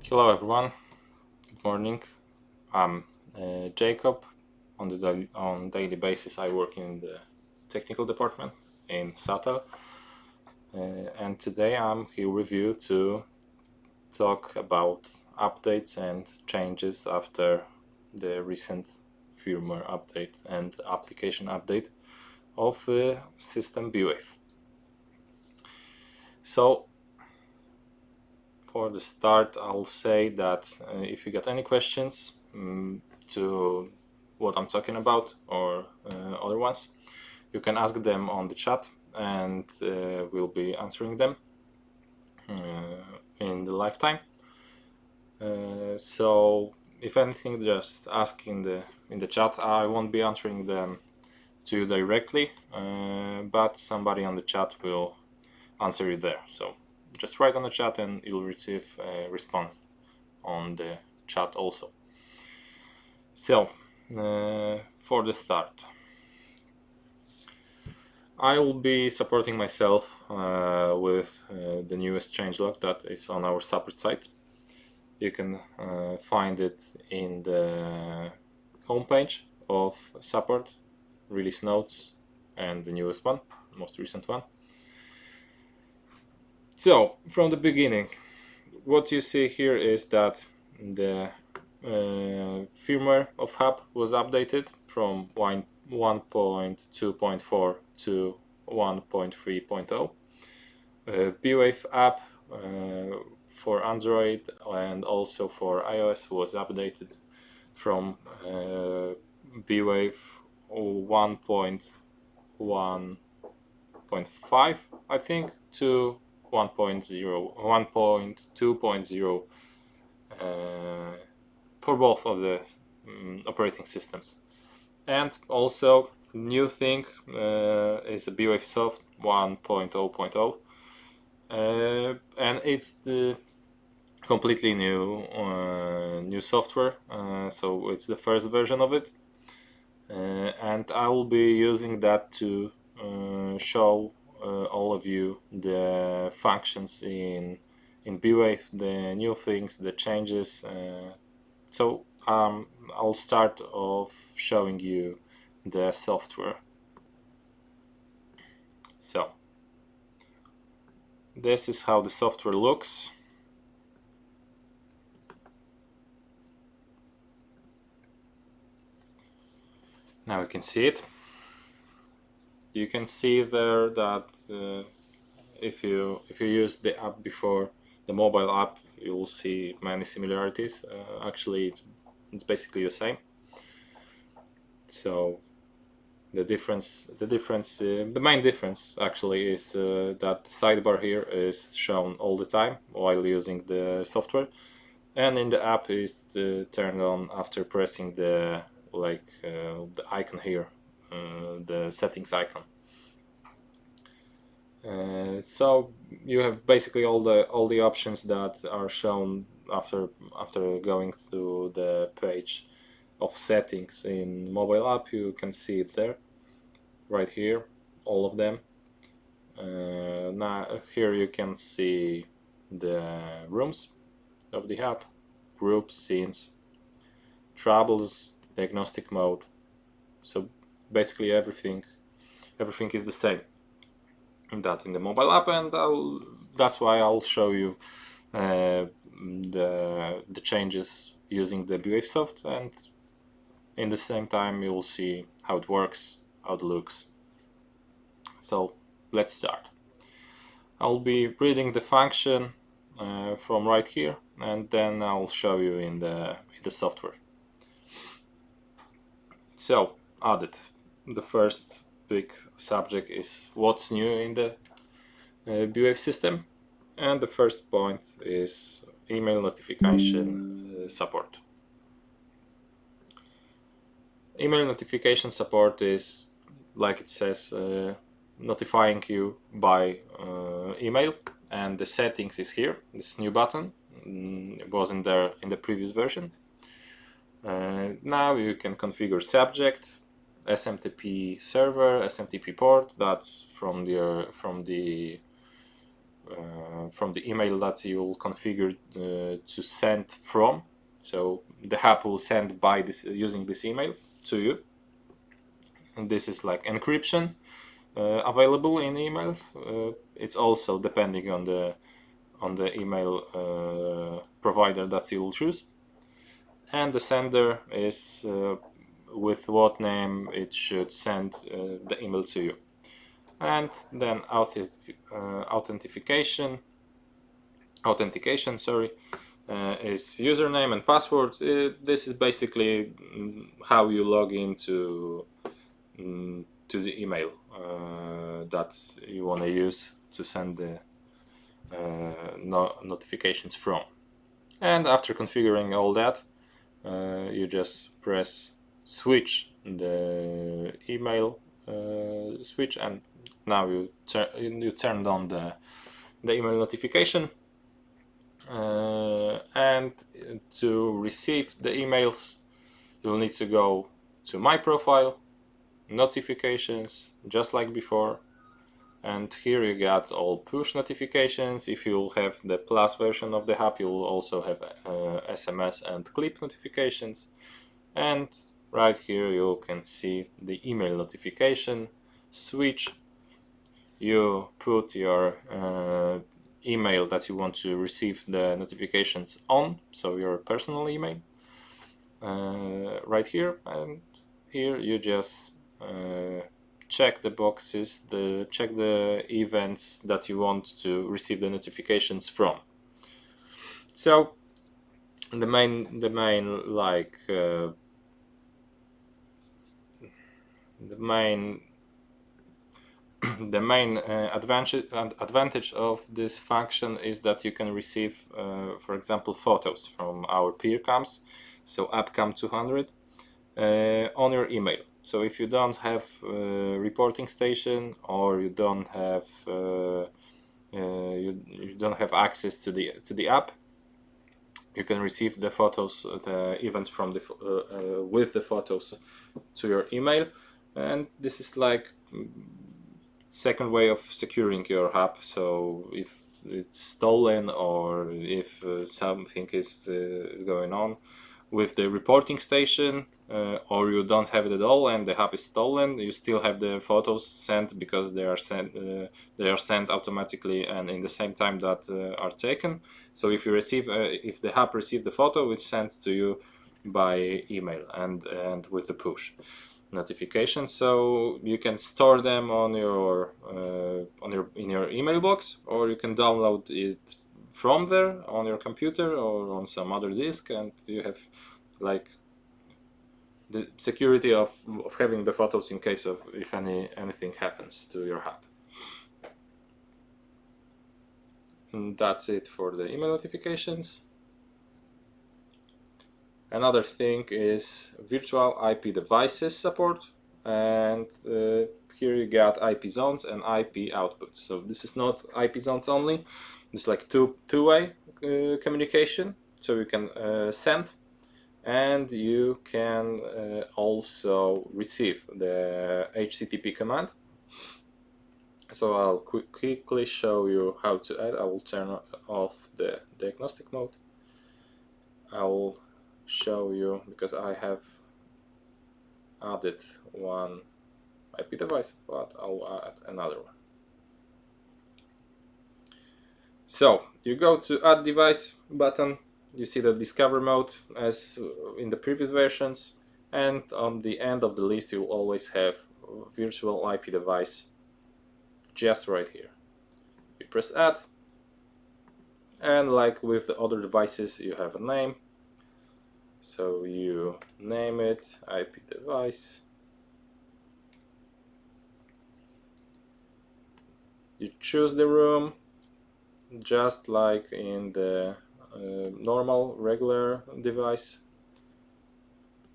Hello everyone, good morning. I'm Jakub. On daily basis I work in the technical department in SATEL, and today I'm here with you to talk about updates and changes after the recent firmware update and application update of system B-Wave. So for the start, I'll say that if you got any questions to what I'm talking about or other ones, you can ask them on the chat and we'll be answering them in the lifetime. So if anything, just ask in the chat. I won't be answering them to you directly, but somebody on the chat will answer you there. So just write on the chat and you'll receive a response on the chat also. So for the start, I will be supporting myself with the newest changelog that is on our support site. You can find it in the homepage of support, release notes, and the newest one, most recent one. So from the beginning, what you see here is that the firmware of hub was updated from 1.2.4 to 1.3.0. B-Wave app for Android and also for iOS was updated from B-Wave 1.1.5, I think, to 1.2.0 for both of the operating systems. And also new thing is the B-Wave Soft 1.0.0, and it's the completely new software, so it's the first version of it, and I will be using that to show all of you the functions in B-Wave, the new things, the changes. So I'll start off showing you the software. So this is how the software looks. Now you can see it. You can see there that if you use the app before, the mobile app, you'll see many similarities. Actually, it's basically the same. So the main difference actually is that the sidebar here is shown all the time while using the software, and in the app is turned on after pressing the the icon here, the settings icon. So you have basically all the options that are shown after going through the page of settings in mobile app. You can see it there, right here, all of them. Now here you can see the rooms of the app, groups, scenes, troubles, diagnostic mode. So basically everything is the same in the mobile app, and that's why I'll show you the changes using the B-Wave soft, and in the same time you'll see how it works, how it looks. So let's start. I'll be reading the function from right here, and then I'll show you in the software. So added, the first big subject is what's new in the B-Wave system, and the first point is email notification support. Email notification support is, like it says, notifying you by email, and the settings is here, this new button. It wasn't there in the previous version. Now you can configure subject, SMTP server, SMTP port. That's from the from the email that you will configure to send from. So the app will send by this using this email to you, and this is like encryption available in emails. It's also depending on the email provider that you will choose, and the sender is with what name it should send the email to you. And then authentication, is username and password. This is basically how you log into to the email that you want to use to send the notifications from. And after configuring all that, you just press switch the email switch, and now you turned on the email notification. And to receive the emails, you'll need to go to my profile, notifications, just like before, and here you got all push notifications. If you'll have the plus version of the app, you'll also have SMS and clip notifications. And right here you can see the email notification switch. You put your email that you want to receive the notifications on, so your personal email, right here, and here you just check the boxes, check the events that you want to receive the notifications from. So the main advantage of this function is that you can receive, for example, photos from our peer cams, so AppCam 200, on your email. So if you don't have a reporting station, or you don't have you don't have access to the app, you can receive the photos, the events from the with the photos to your email. And this is like second way of securing your app. So if it's stolen, or if something is going on with the reporting station, or you don't have it at all and the app is stolen, you still have the photos sent, because they are sent automatically and in the same time that are taken. So if you receive if the app received the photo, it's sent to you by email and with the push notification. So you can store them on your in your email box, or you can download it from there on your computer or on some other disk, and you have like the security of having the photos in case of if anything happens to your app. And that's it for the email notifications. Another thing is virtual IP devices support, and here you got IP zones and IP outputs. So this is not IP zones only, it's like two-way communication. So you can send, and you can also receive the HTTP command. So I'll quickly show you how to add. I will turn off the diagnostic mode. I will show you, because I have added one IP device, but I'll add another one. So you go to add device button, you see the discover mode as in the previous versions, and on the end of the list you will always have virtual IP device just right here. You press add, and like with the other devices, you have a name. So you name it IP device. You choose the room, just like in the normal regular device.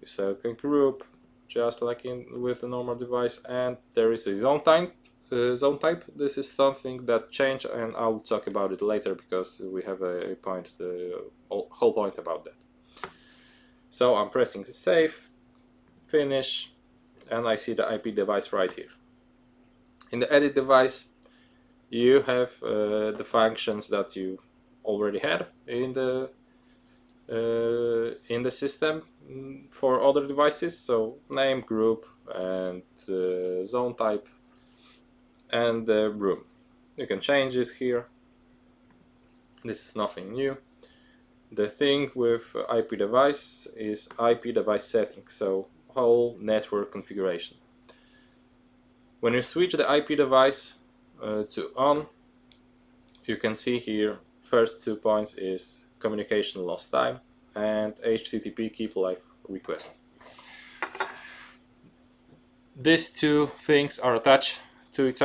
You select a group, just like with the normal device, and there is a zone type. This is something that changed, and I'll talk about it later, because we have a point, whole point about that. So I'm pressing save, finish, and I see the IP device right here. In the edit device, you have the functions that you already had in the system for other devices, so name, group, and zone type, and the room. You can change it here. This is nothing new. The thing with IP device is IP device setting, so whole network configuration. When you switch the IP device to on, you can see here first 2 points is communication lost time and HTTP keep live request. These two things are attached to each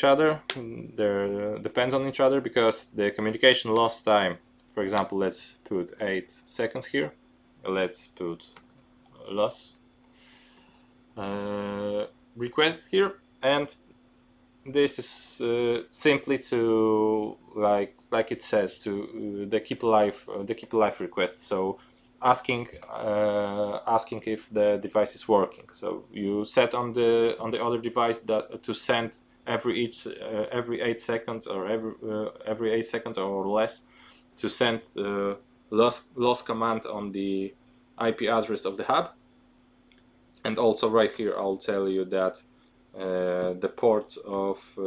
other. They depend on each other because the communication lost time, for example, let's put 8 seconds here. Let's put loss request here, and this is simply to like it says to the keep live request. So asking if the device is working. So you set on the other device that to send every 8 seconds or every 8 seconds or less to send loss command on the IP address of the hub. And also right here I'll tell you that the port of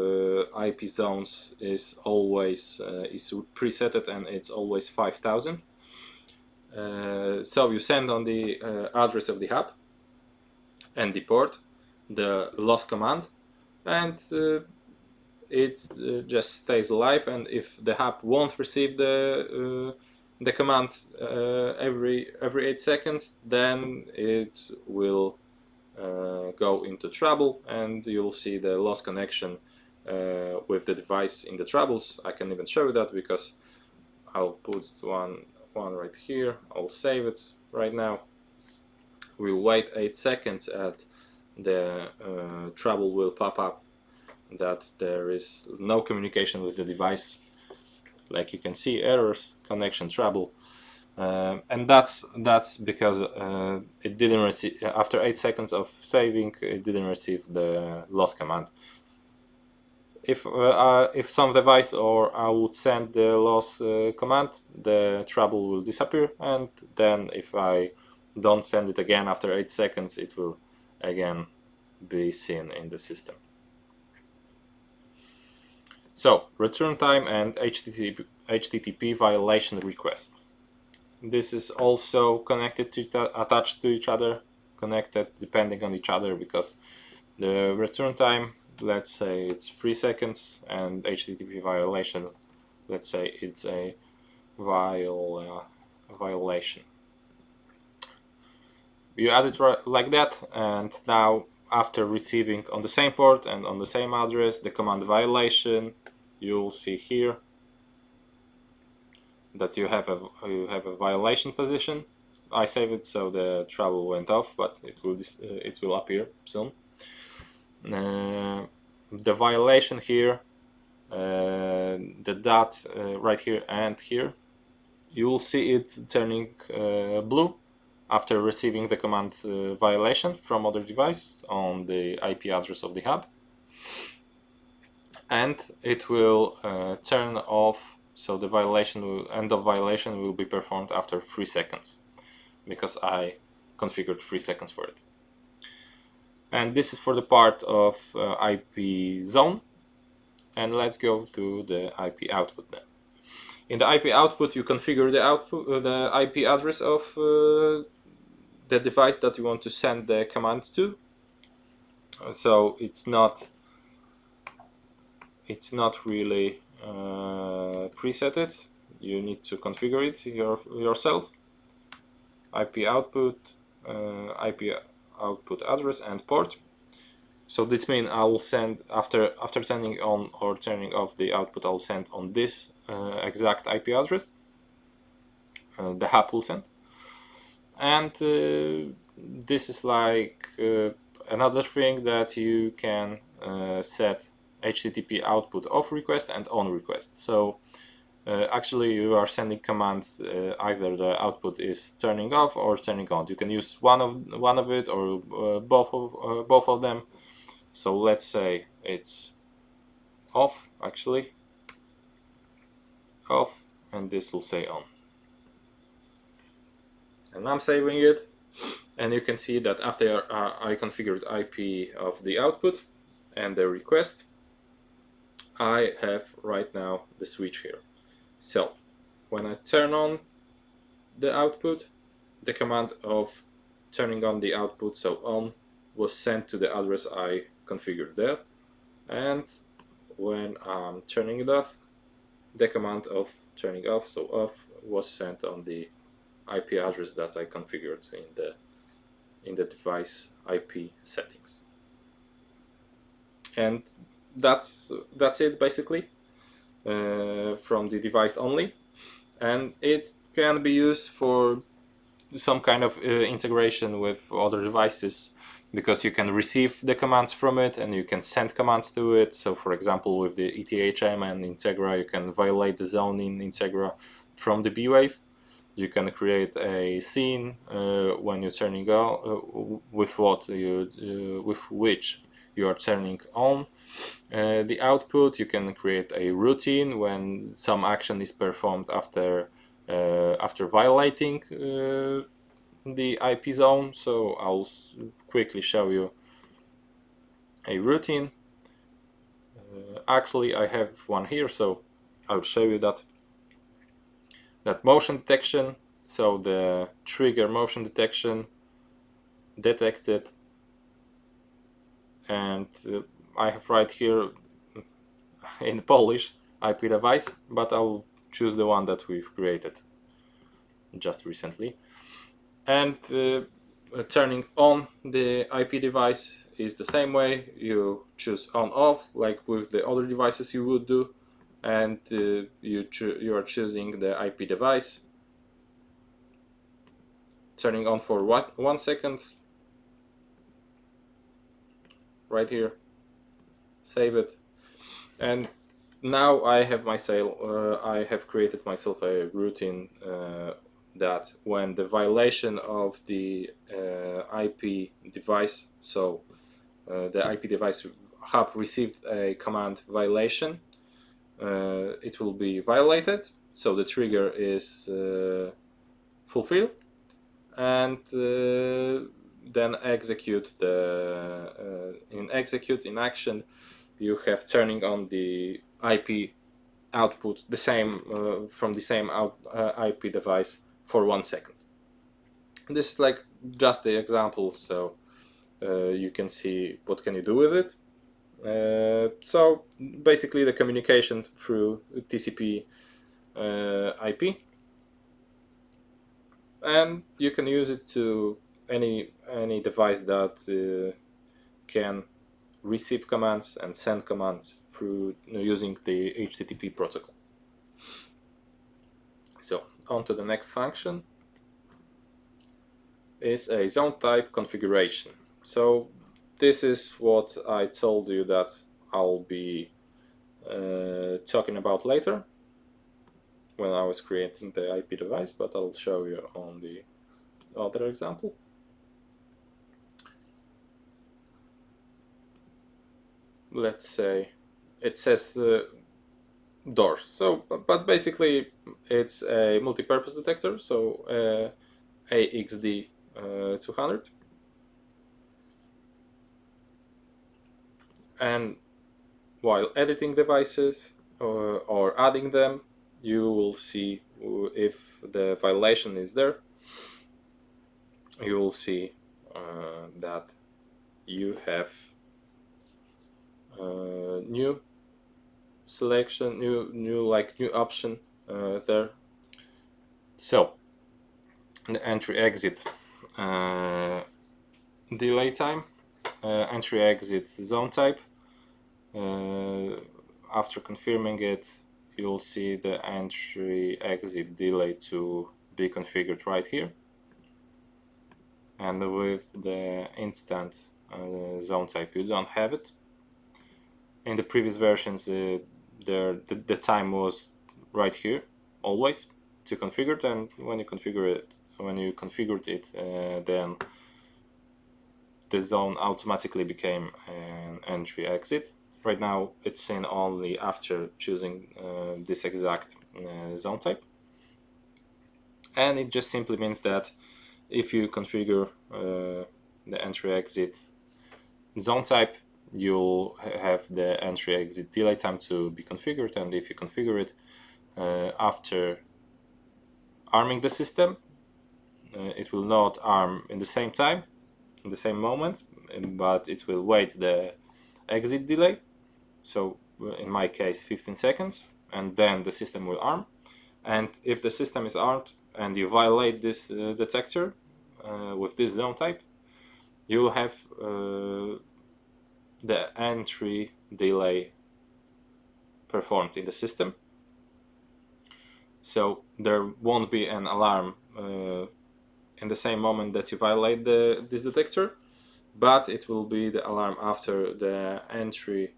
IP zones is always is presetted, and it's always 5000. So you send on the address of the hub and the port the loss command, and it just stays alive. And if the hub won't receive the command every 8 seconds, then it will go into trouble, and you'll see the lost connection with the device in the troubles. I can even show that because I'll put one right here. I'll save it right now. We'll wait 8 seconds and the trouble will pop up that there is no communication with the device. Like you can see, errors, connection trouble. And that's because it didn't receive, after 8 seconds of saving, it didn't receive the loss command. If some device or I would send the loss command, the trouble will disappear, and then if I don't send it again after 8 seconds, it will again be seen in the system. So return time and HTTP violation request. This is also connected to attached to each other, connected depending on each other, because the return time, let's say it's 3 seconds, and HTTP violation, let's say it's a violation. You add it like that, and now after receiving on the same port and on the same address the command violation, you'll see here that you have a violation position. I save it so the trouble went off, but it will appear soon. The violation here, the dot right here and here, you will see it turning blue after receiving the command violation from other device on the IP address of the hub, and it will turn off. So the end of violation will be performed after 3 seconds, because I configured 3 seconds for it. And this is for the part of IP zone. And let's go to the IP output then. In the IP output, you configure the IP address of the device that you want to send the command to. So it's not really presetted. You need to configure it yourself. IP output, IP output address and port. So this means I will send after turning on or turning off the output, I'll send on this exact IP address. The hub will send, and this is like another thing that you can set HTTP output off request and on request. So actually you are sending commands, either the output is turning off or turning on. You can use one of it or both of them. So let's say it's off, actually, off, and this will say on. And I'm saving it, and you can see that after I configured IP of the output and the request, I have right now the switch here. So when I turn on the output, the command of turning on the output, so on, was sent to the address I configured there. And when I'm turning it off, the command of turning off, so off, was sent on the IP address that I configured in the device IP settings. And that's it basically, from the device only, and it can be used for some kind of integration with other devices, because you can receive the commands from it and you can send commands to it. So for example, with the ETHM and Integra, you can violate the zone in Integra from the B-Wave. You can create a scene when you're turning on, with which you are turning on the output. You can create a routine when some action is performed after violating the IP zone. So I'll quickly show you a routine. Actually, I have one here, so I'll show you that motion detection. So the trigger motion detection detected, and I have right here in Polish IP device, but I'll choose the one that we've created just recently. And turning on the IP device is the same way. You choose on off like with the other devices you would do, and you are choosing the IP device, turning on for 1 second right here, save it, and now I have I have created myself a routine that when the violation of the IP device, so the IP device hub received a command violation, it will be violated, so the trigger is fulfilled, and then execute the in action you have turning on the IP output the same from the same IP device for 1 second. This is like just the example, so you can see what can you do with it. So basically the communication through TCP IP, and you can use it to any device that can receive commands and send commands through using the HTTP protocol. So on to the next function is a zone type configuration. So this is what I told you that I'll be talking about later when I was creating the IP device, but I'll show you on the other example. Let's say it says doors. So, but basically it's a multi-purpose detector. So AXD 200, and while editing devices or adding them, you will see if the violation is there. You will see that you have new selection, new option there. So the entry exit delay time, entry exit zone type. After confirming it, you'll see the entry exit delay to be configured right here, and with the instant zone type you don't have it. In the previous versions the time was right here always to configure it, and when you configured it, then the zone automatically became an entry exit. Right now it's seen only after choosing this exact zone type, and it just simply means that if you configure the entry exit zone type, you'll have the entry exit delay time to be configured, and if you configure it after arming the system, it will not arm in the same time, in the same moment, but it will wait the exit delay. So in my case 15 seconds, and then the system will arm. And if the system is armed and you violate this detector with this zone type, you will have the entry delay performed in the system. So there won't be an alarm in the same moment that you violate this detector, but it will be the alarm after the entry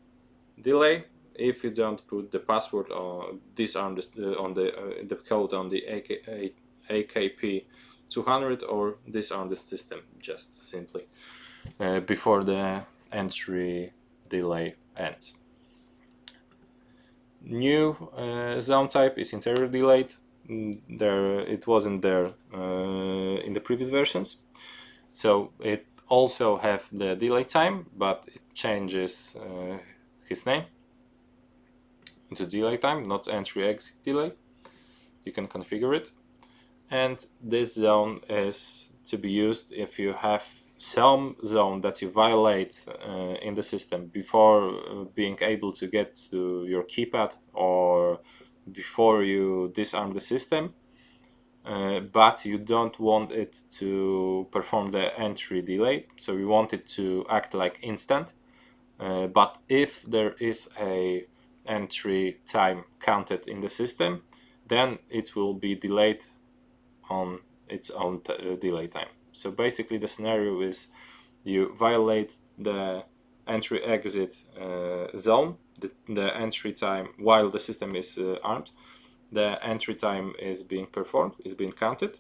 delay if you don't put the password or disarm the code on the AKP 200 or disarm the system just simply before the entry delay ends. New zone type is interior delayed. There it wasn't there in the previous versions, so it also have the delay time, but it changes his name into delay time, not entry exit delay. You can configure it, and this zone is to be used if you have some zone that you violate in the system before being able to get to your keypad or before you disarm the system, but you don't want it to perform the entry delay, so you want it to act like instant. But if there is a entry time counted in the system, then it will be delayed on its own delay time. So basically the scenario is you violate the entry exit zone, the entry time while the system is armed, the entry time is being performed, is being counted.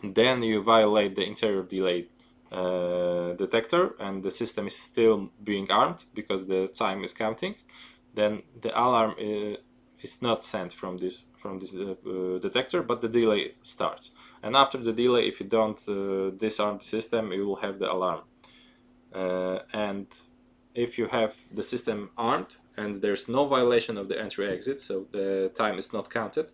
Then you violate the interior delay detector and the system is still being armed because the time is counting. Then the alarm is not sent from this detector, but the delay starts. And after the delay, if you don't disarm the system, you will have the alarm. And if you have the system armed and there's no violation of the entry exit, so the time is not counted,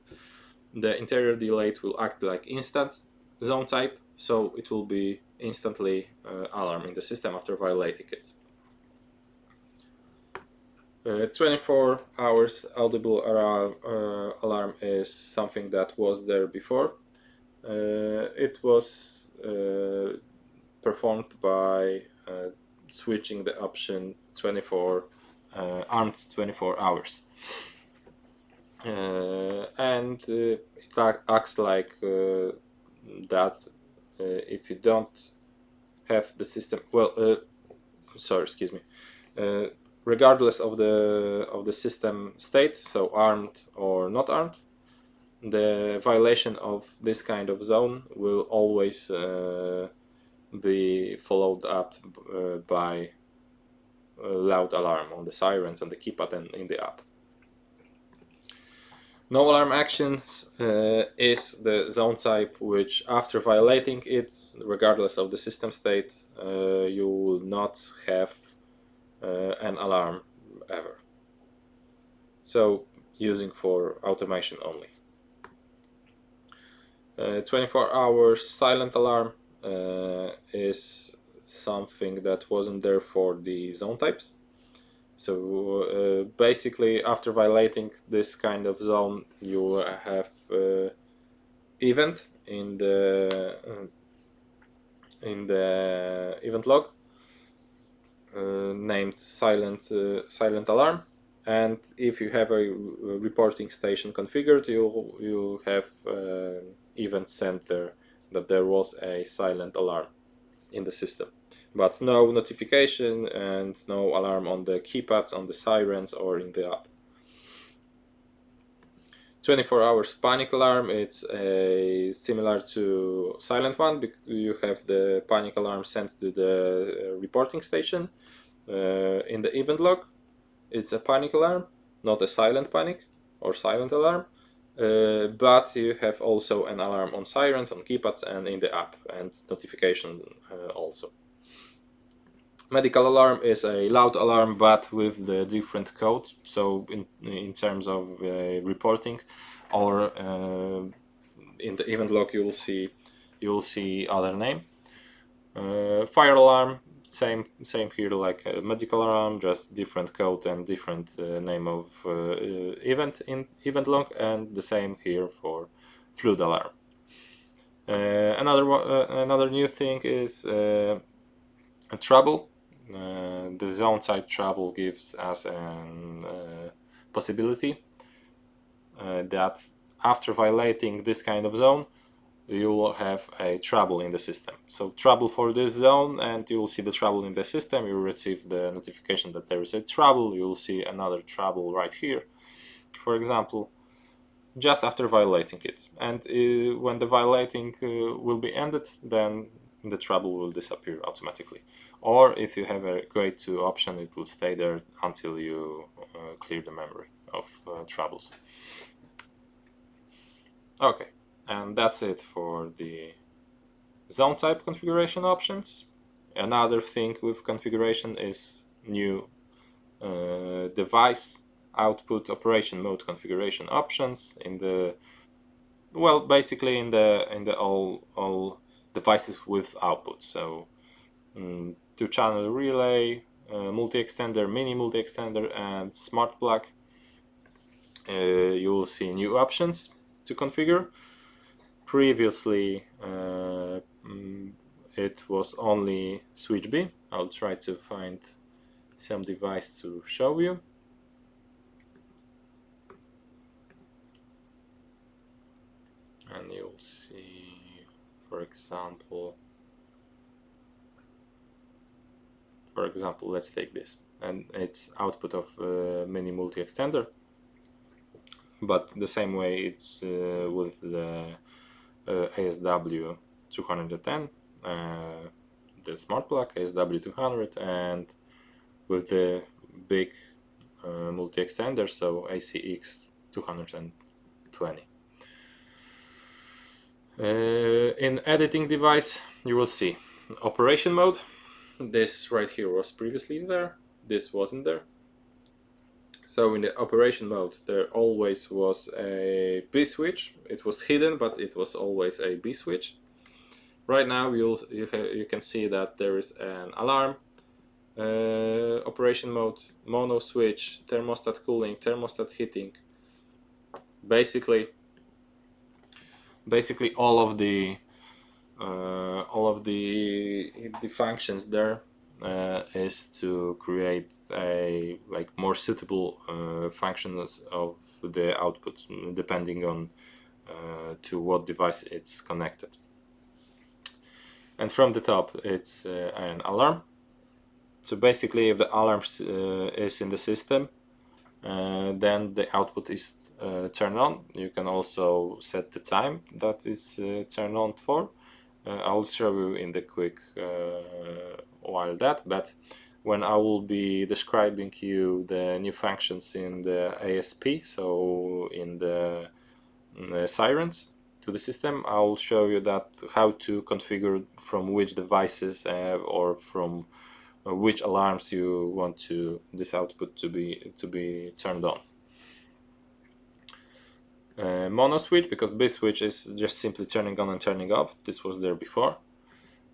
the interior delay will act like instant zone type, so it will be instantly alarming the system after violating it. 24 hours audible alarm is something that was there before. It was performed by switching the option 24 armed 24 hours. And it acts like that if you don't have the system, excuse me, regardless of the system state, so armed or not armed, the violation of this kind of zone will always be followed up by a loud alarm on the sirens, on the keypad, and in the app. No alarm actions is the zone type which, after violating it, regardless of the system state, you will not have an alarm ever. So using for automation only. 24 hours silent alarm is something that wasn't there for the zone types. So basically, after violating this kind of zone, you have event in the event log named silent alarm, and if you have a reporting station configured, you have event center that there was a silent alarm in the system, but no notification and no alarm on the keypads, on the sirens, or in the app. 24 hours panic alarm, it's similar to silent one. You have the panic alarm sent to the reporting station in the event log, it's a panic alarm, not a silent panic or silent alarm, but you have also an alarm on sirens, on keypads, and in the app, and notification also. Medical alarm is a loud alarm, but with the different code. So in terms of reporting, or in the event log, you will see other name. Fire alarm, same here like a medical alarm, just different code and different name of event in event log, and the same here for flood alarm. Another new thing is a trouble. The zone type trouble gives us a possibility that after violating this kind of zone, you will have a trouble in the system. So trouble for this zone, and you will see the trouble in the system. You will receive the notification that there is a trouble. You will see another trouble right here, for example, just after violating it. And when the violating will be ended, then the trouble will disappear automatically. Or if you have a grade 2 option, it will stay there until you clear the memory of troubles. Okay, and that's it for the zone type configuration options. Another thing with configuration is new device output operation mode configuration options in the, well, basically in the all devices with output. So 2-channel relay, multi-extender, mini multi-extender, and smart plug. You will see new options to configure. Previously it was only switch B. I'll try to find some device to show you. And you'll see, for example, let's take this, and it's output of mini multi-extender, but the same way it's with the ASW 210, the smart plug ASW 200, and with the big multi-extender, so ACX 220. In editing device, you will see operation mode. This right here was previously there, this wasn't there. So in the operation mode, there always was a B switch. It was hidden, but it was always a B switch. Right now, you can see that there is an alarm, operation mode, mono switch, thermostat cooling, thermostat heating. Basically all of the functions there is to create a more suitable functions of the output depending on to what device it's connected. And from the top, it's an alarm. So basically, if the alarm is in the system, then the output is turned on. You can also set the time that is turned on for. I'll show you in the quick while that, but when I will be describing you the new functions in the ASP, so in the sirens to the system, I'll show you that how to configure from which devices or from which alarms you want this output to be turned on. Mono switch, because B switch is just simply turning on and turning off. This was there before.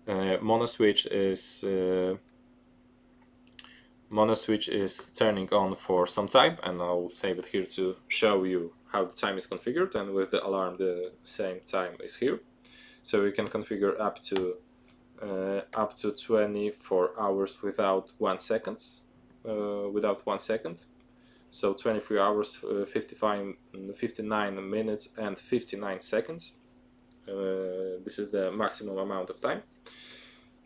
Mono switch is turning on for some time, and I'll save it here to show you how the time is configured, and with the alarm the same time is here. So you can configure up to 24 hours without 1 second. So 23 hours, 59 minutes and 59 seconds. This is the maximum amount of time.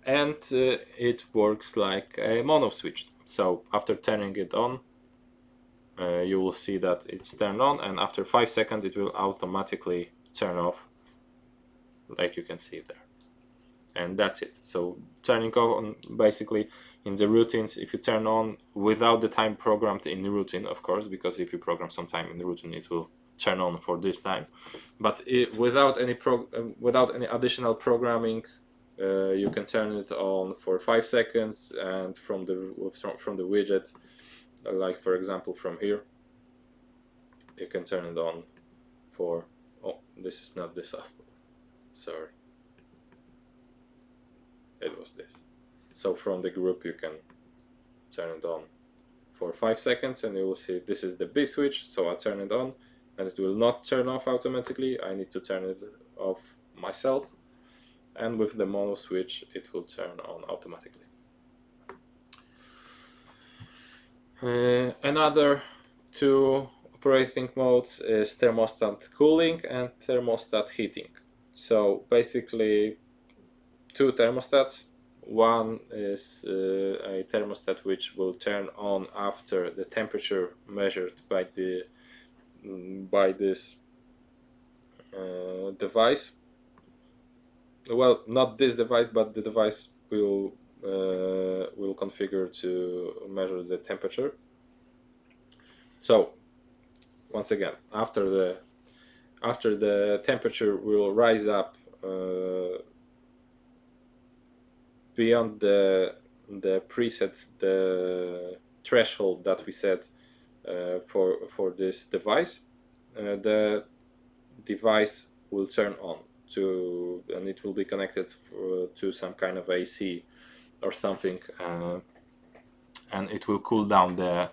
And it works like a mono switch. So after turning it on, you will see that it's turned on, and after 5 seconds it will automatically turn off, like you can see there. and that's it. So turning on, basically in the routines, if you turn on without the time programmed in the routine, of course, because if you program some time in the routine, it will turn on for this time. But without any additional programming, you can turn it on for 5 seconds, and from the widget, like for example from here, you can turn it on for, oh, this is not this output, sorry, it was this. So from the group you can turn it on for 5 seconds, and you will see this is the B switch. So I turn it on and it will not turn off automatically. I need to turn it off myself, and with the mono switch it will turn on automatically. Another two operating modes is thermostat cooling and thermostat heating. So basically two thermostats. One is a thermostat which will turn on after the temperature measured by this device. Well, not this device, but the device will configure to measure the temperature. So once again, after the temperature will rise up beyond the preset, the threshold that we set for this device, the device will turn on and it will be connected to some kind of AC or something, and it will cool down the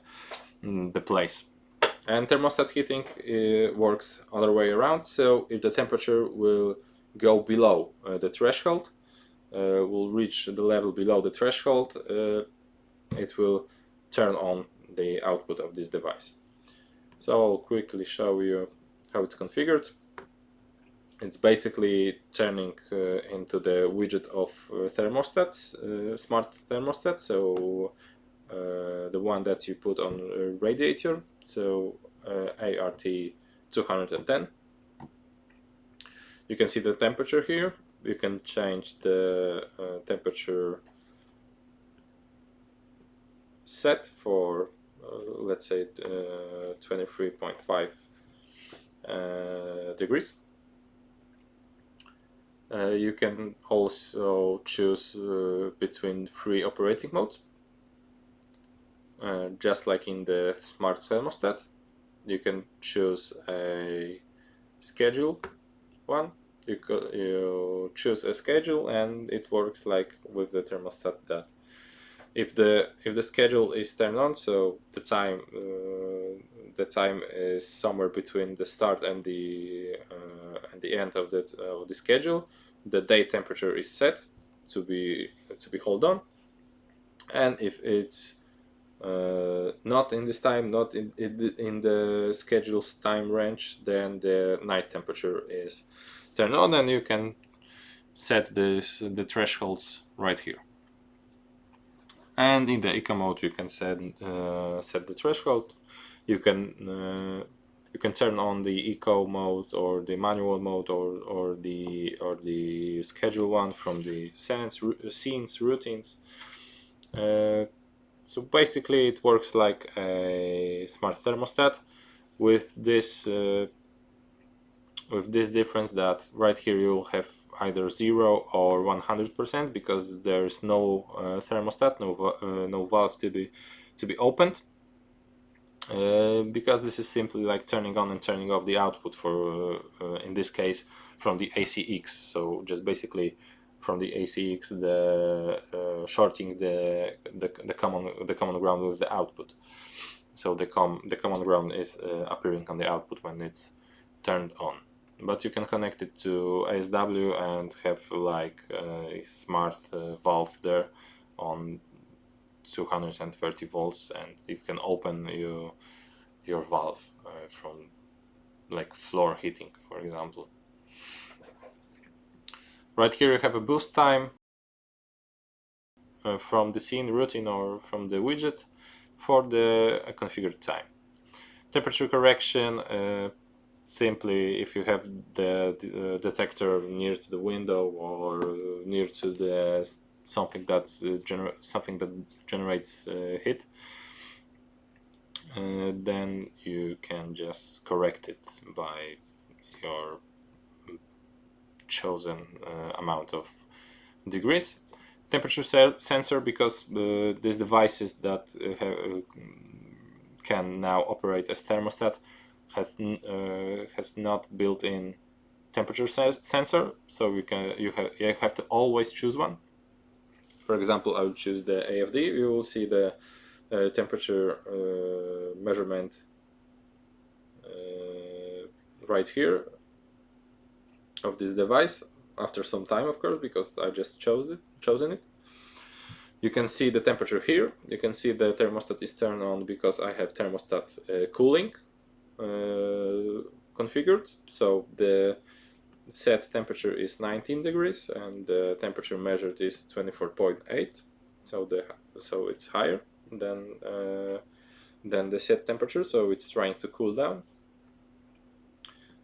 place. And thermostat heating works other way around. So if the temperature will go below the threshold, will reach the level below the threshold, it will turn on the output of this device. So I'll quickly show you how it's configured. It's basically turning into the widget of thermostats, smart thermostats. So the one that you put on a radiator. So ART 210. You can see the temperature here. You can change the temperature set for let's say 23.5 degrees. You can also choose between 3 operating modes, just like in the smart thermostat. You can choose a schedule one. You choose a schedule, and it works like with the thermostat, that if the schedule is turned on, so the time is somewhere between the start and the end of the schedule. The day temperature is set to be hold on, and if it's not in this time, not in the schedule's time range, then the night temperature is turned on, and you can set the thresholds right here. And in the eco mode, you can set the threshold. You can turn on the eco mode or the manual mode or the schedule one from the scenes routines. So basically, it works like a smart thermostat with this difference that right here you'll have either 0 or 100%, because there's no thermostat, no valve to be opened, because this is simply like turning on and turning off the output for in this case from the ACX. So just basically from the ACX, the shorting the common ground with the output. So the common ground is appearing on the output when it's turned on. But you can connect it to ASW and have like a smart valve there on 230 volts, and it can open your valve from like floor heating, for example. Right here you have a boost time from the scene routine or from the widget for the configured time. Temperature correction, simply if you have the detector near to the window or near to the something that's something that generates heat, then you can just correct it by your chosen amount of degrees. Temperature sensor, because these devices that can now operate as thermostat has not built-in temperature sensor, so you have to always choose one. For example, I will choose the AFD. You will see the temperature measurement right here of this device after some time, of course, because I just chosen it. You can see the temperature here. You can see the thermostat is turned on because I have thermostat cooling configured. So the set temperature is 19 degrees and the temperature measured is 24.8. So it's higher than the set temperature. So it's trying to cool down.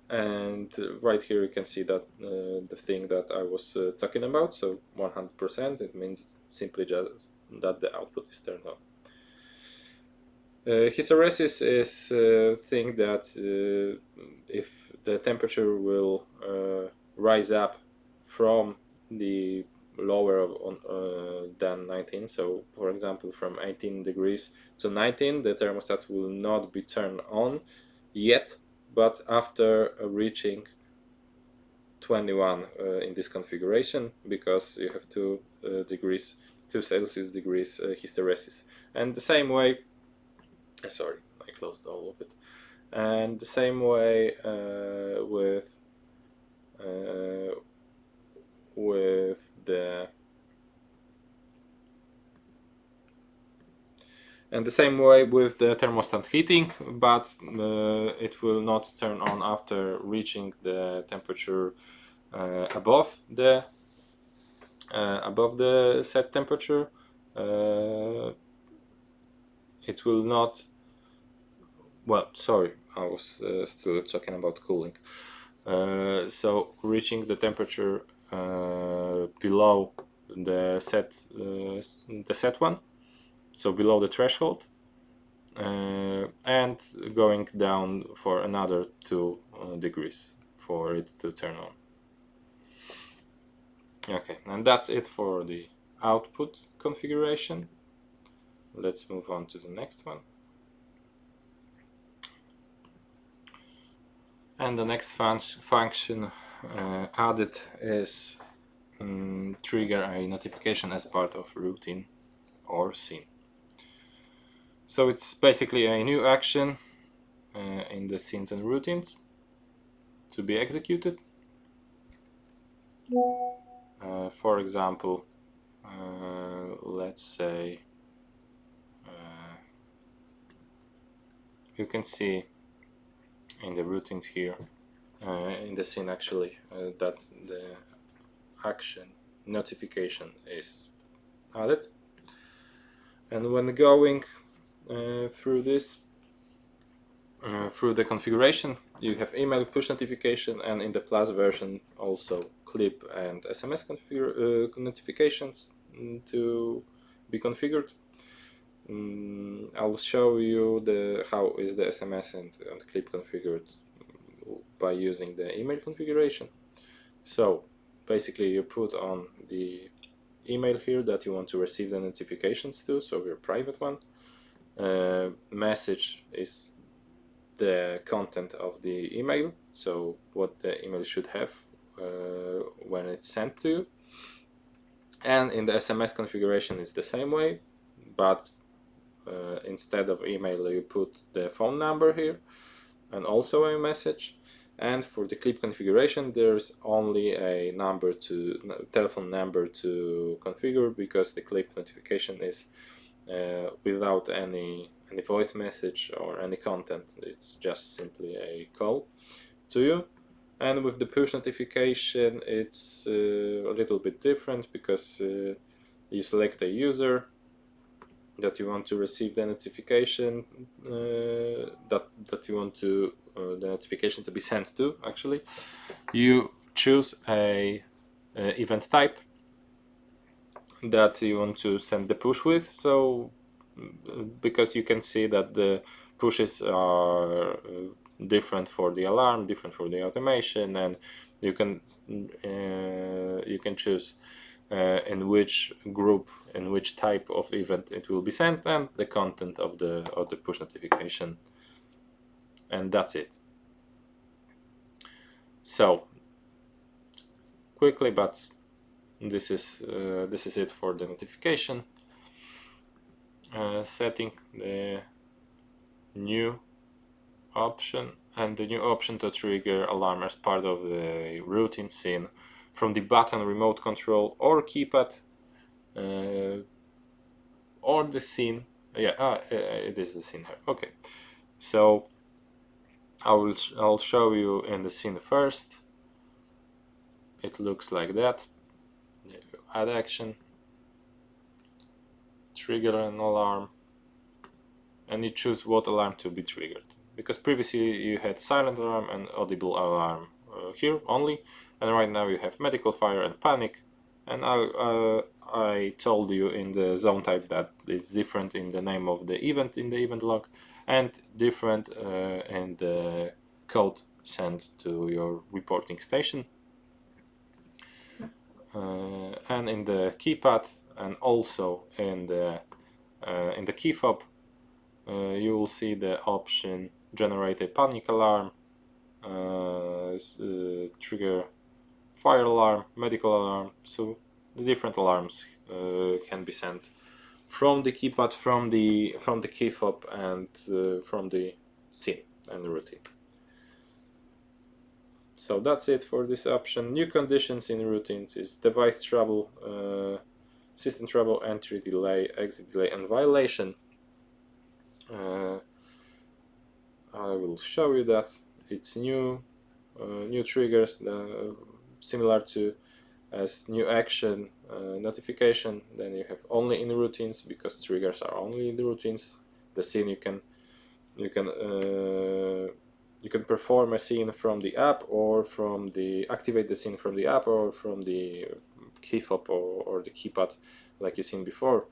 And right here you can see that the thing that I was talking about. So 100%. It means simply just that the output is turned on. Hysteresis is a thing that if the temperature will rise up from the lower than 19, so for example from 18 degrees to 19, the thermostat will not be turned on yet, but after reaching 21 in this configuration, because you have 2 Celsius degrees hysteresis. And the same way, sorry, I closed all of it. And the same way with the thermostat heating, but it will not turn on after reaching the temperature above the set temperature. It will not. Well, sorry, I was still talking about cooling. So reaching the temperature below the set one, so below the threshold, and going down for another 2 degrees for it to turn on. Okay, and that's it for the output configuration. Let's move on to the next one. And the next function added is trigger a notification as part of routine or scene. So it's basically a new action in the scenes and routines to be executed. For example, let's say you can see in the routines here, in the scene actually, that the action notification is added. And when going through this, through the configuration, you have email push notification, and in the Plus version also clip and SMS notifications to be configured. I'll show you how is the SMS and clip configured by using the email configuration. So basically you put on the email here that you want to receive the notifications to, so your private one. Message is the content of the email, so what the email should have when it's sent to you. And in the SMS configuration it's the same way, but instead of email you put the phone number here and also a message. And for the clip configuration there's only a telephone number to configure, because the clip notification is without any voice message or any content. It's just simply a call to you. And with the push notification it's a little bit different, because you select a user that you want to receive the notification, that you want to the notification to be sent to, actually, you choose a event type that you want to send the push with. So because you can see that the pushes are different for the alarm, different for the automation, and you can choose in which group, in which type of event it will be sent, and the content of the push notification, and that's it. So quickly, but this is it for the notification. Setting the new option, and the new option to trigger alarm as part of the routine scene from the button, remote control, or keypad, or the scene. Yeah, it is the scene here. Okay, so I'll show you in the scene first. It looks like that. Add action, trigger an alarm, and you choose what alarm to be triggered, because previously you had silent alarm and audible alarm here only, and right now you have medical fire and panic. And I told you in the zone type that it's different in the name of the event in the event log, and different in the code sent to your reporting station, and in the keypad, and also in the key fob. You will see the option generate a panic alarm, trigger fire alarm, medical alarm. So the different alarms can be sent from the keypad, from the key fob, and from the scene and the routine. So that's it for this option. New conditions in routines is device trouble, system trouble, entry delay, exit delay, and violation. I will show you that it's new triggers, similar to as new action, notification. Then you have only in routines, because triggers are only in the routines. The scene you can perform a scene from the app, or from the activate the scene from the app, or from the key fob, or the keypad, like you seen before.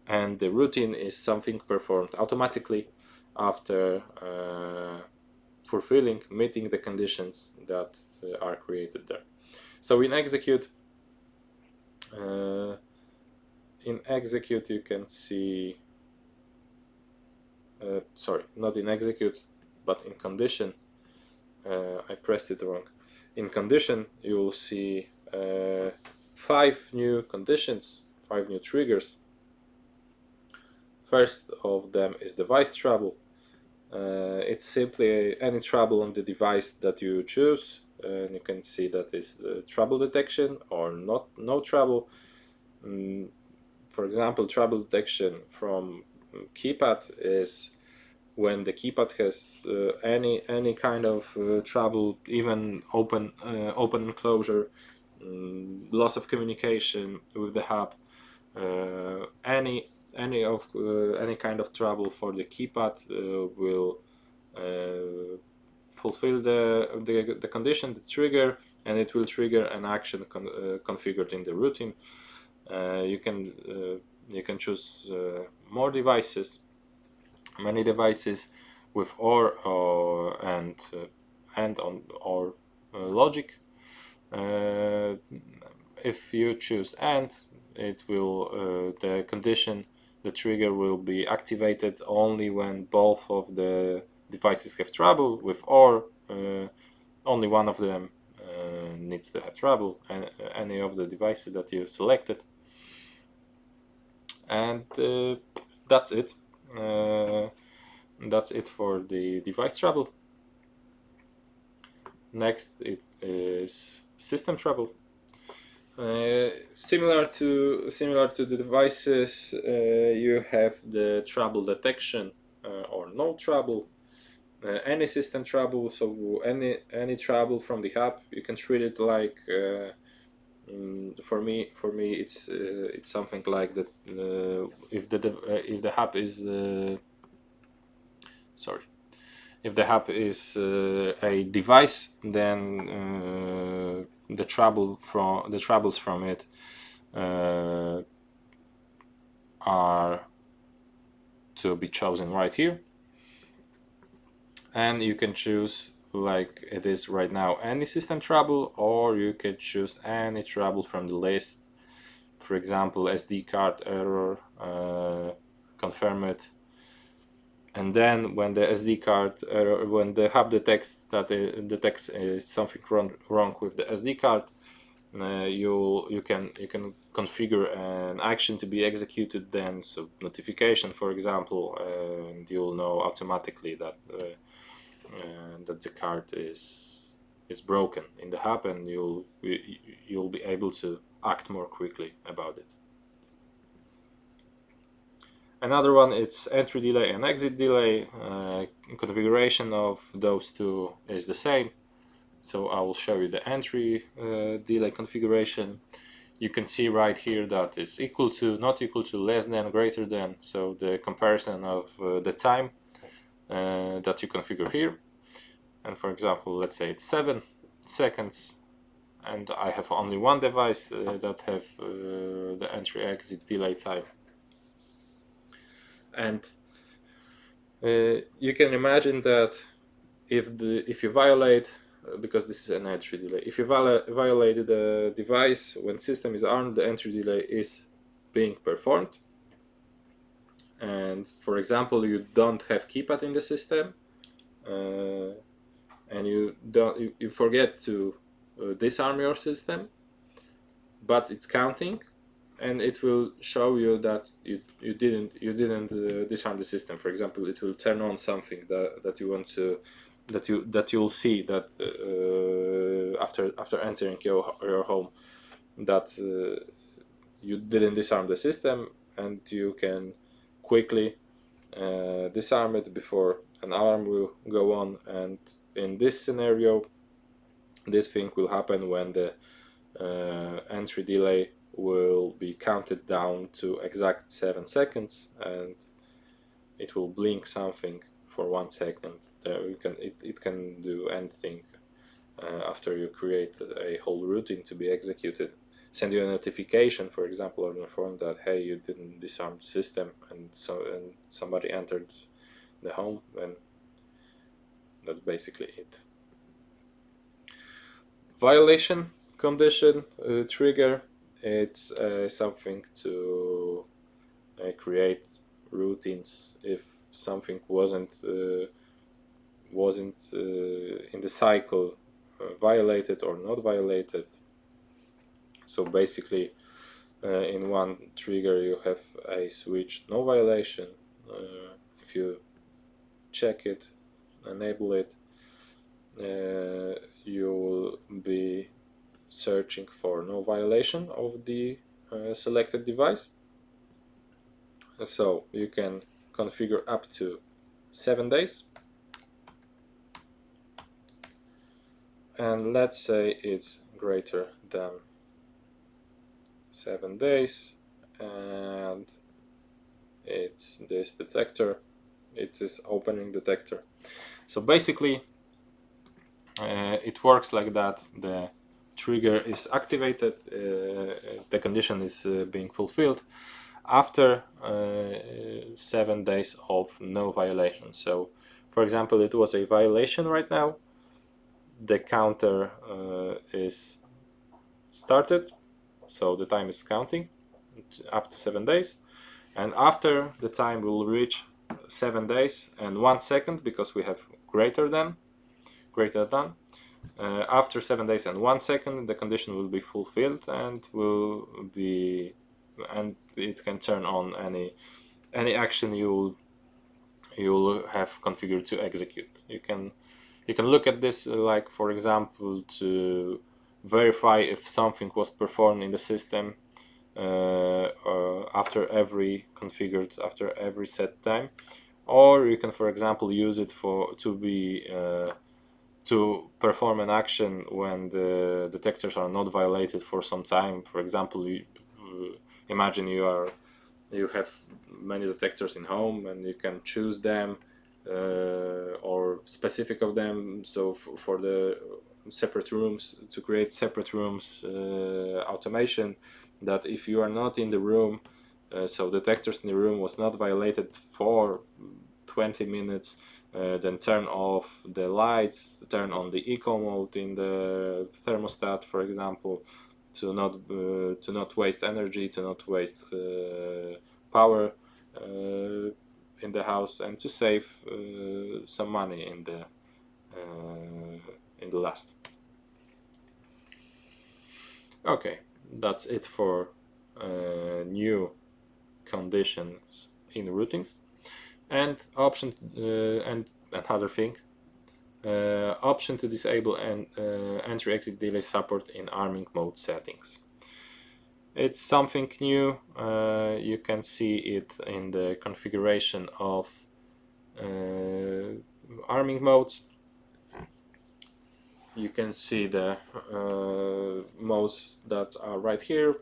And the routine is something performed automatically after meeting the conditions that are created there. So in execute, you can see, sorry, not in execute, but in condition. I pressed it wrong. In condition, you will see 5 new conditions, 5 new triggers. First of them is device trouble. It's simply any trouble on the device that you choose, and you can see that is trouble detection or no trouble. For example, trouble detection from keypad is when the keypad has any kind of trouble, even open and closure, loss of communication with the hub, any kind of trouble for the keypad will fulfill the condition, the trigger, and it will trigger an action configured in the routine. You can choose more devices, many devices, with or and on or logic. If you choose and, it will the condition, the trigger will be activated only when both of the devices have trouble. With or, only one of them needs to have trouble, and any of the devices that you selected. And that's it. That's it for the device trouble. Next, it is system trouble. Similar to the devices, you have the trouble detection or no trouble, any system trouble. So any trouble from the hub, you can treat it like for me it's something like that. If the hub is sorry, If the hub is a device, then the troubles from it are to be chosen right here, and you can choose, like it is right now, any system trouble, or you can choose any trouble from the list. For example, SD card error, confirm it, and then when the SD card error, when the hub detects that detects something wrong with the SD card, you can configure an action to be executed then, so notification, for example, and you'll know automatically that that the card is broken in the hub, and you'll be able to act more quickly about it. Another one, it's entry delay and exit delay. Configuration of those two is the same. So I will show you the entry delay configuration. You can see right here that it's equal to, not equal to, less than, greater than. So the comparison of the time that you configure here. And for example, let's say it's 7 seconds, and I have only one device that have the entry exit delay time. And you can imagine that if you violate, because this is an entry delay, if you violate the device when system is armed, the entry delay is being performed. And for example, you don't have keypad in the system, and you forget to disarm your system, but it's counting, and it will show you that you didn't disarm the system. For example, it will turn on something that you want to, that you'll see that after entering your home, that you didn't disarm the system, and you can quickly disarm it before an alarm will go on. And in this scenario, this thing will happen when the entry delay will be counted down to exact 7 seconds, and it will blink something for 1 second. It can do anything after you create a whole routine to be executed. Send you a notification, for example, on your phone that, hey, you didn't disarm the system, and somebody entered the home, and that's basically it. Violation condition trigger, it's something to create routines if something wasn't in the cycle violated or not violated. So basically, in one trigger you have a switch no violation. If you check it, enable it, you will be searching for no violation of the selected device. So you can configure up to 7 days, and let's say it's greater than 7 days, and it's this detector, it is opening detector. So basically it works like that. The trigger is activated, the condition is being fulfilled after 7 days of no violation. So for example, it was a violation right now, the counter is started, so the time is counting up to 7 days, and after the time will reach 7 days and 1 second, because we have greater than, after 7 days and 1 second, the condition will be fulfilled, and it can turn on any action you'll have configured to execute. You can look at this, like for example, to verify if something was performed in the system after every set time, or you can, for example, use it to perform an action when the detectors are not violated for some time. For example, imagine you have many detectors in home, and you can choose them or specific of them. So for the separate rooms, to create separate rooms automation, that if you are not in the room, so detectors in the room was not violated for 20 minutes, then turn off the lights, turn on the eco mode in the thermostat, for example, to not waste energy, to not waste power in the house, and to save some money in the last. Okay, that's it for new conditions in routines. And option and another thing, option to disable entry-exit delay support in arming mode settings. It's something new. You can see it in the configuration of arming modes. You can see the modes that are right here.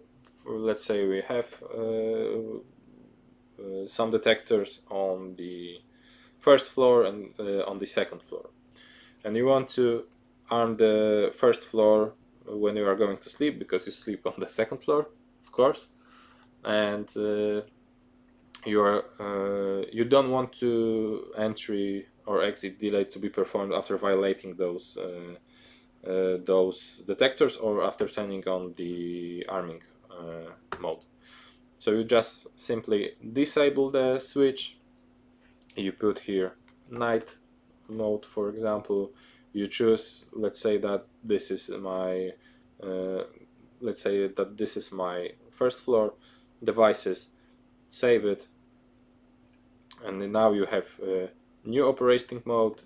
Let's say we have some detectors on the first floor and on the second floor, and you want to arm the first floor when you are going to sleep, because you sleep on the second floor, of course, and you don't want to entry or exit delay to be performed after violating those detectors or after turning on the arming mode. So you just simply disable the switch. You put here night mode, for example. You choose, let's say that this is my first floor devices. Save it, and now you have a new operating mode,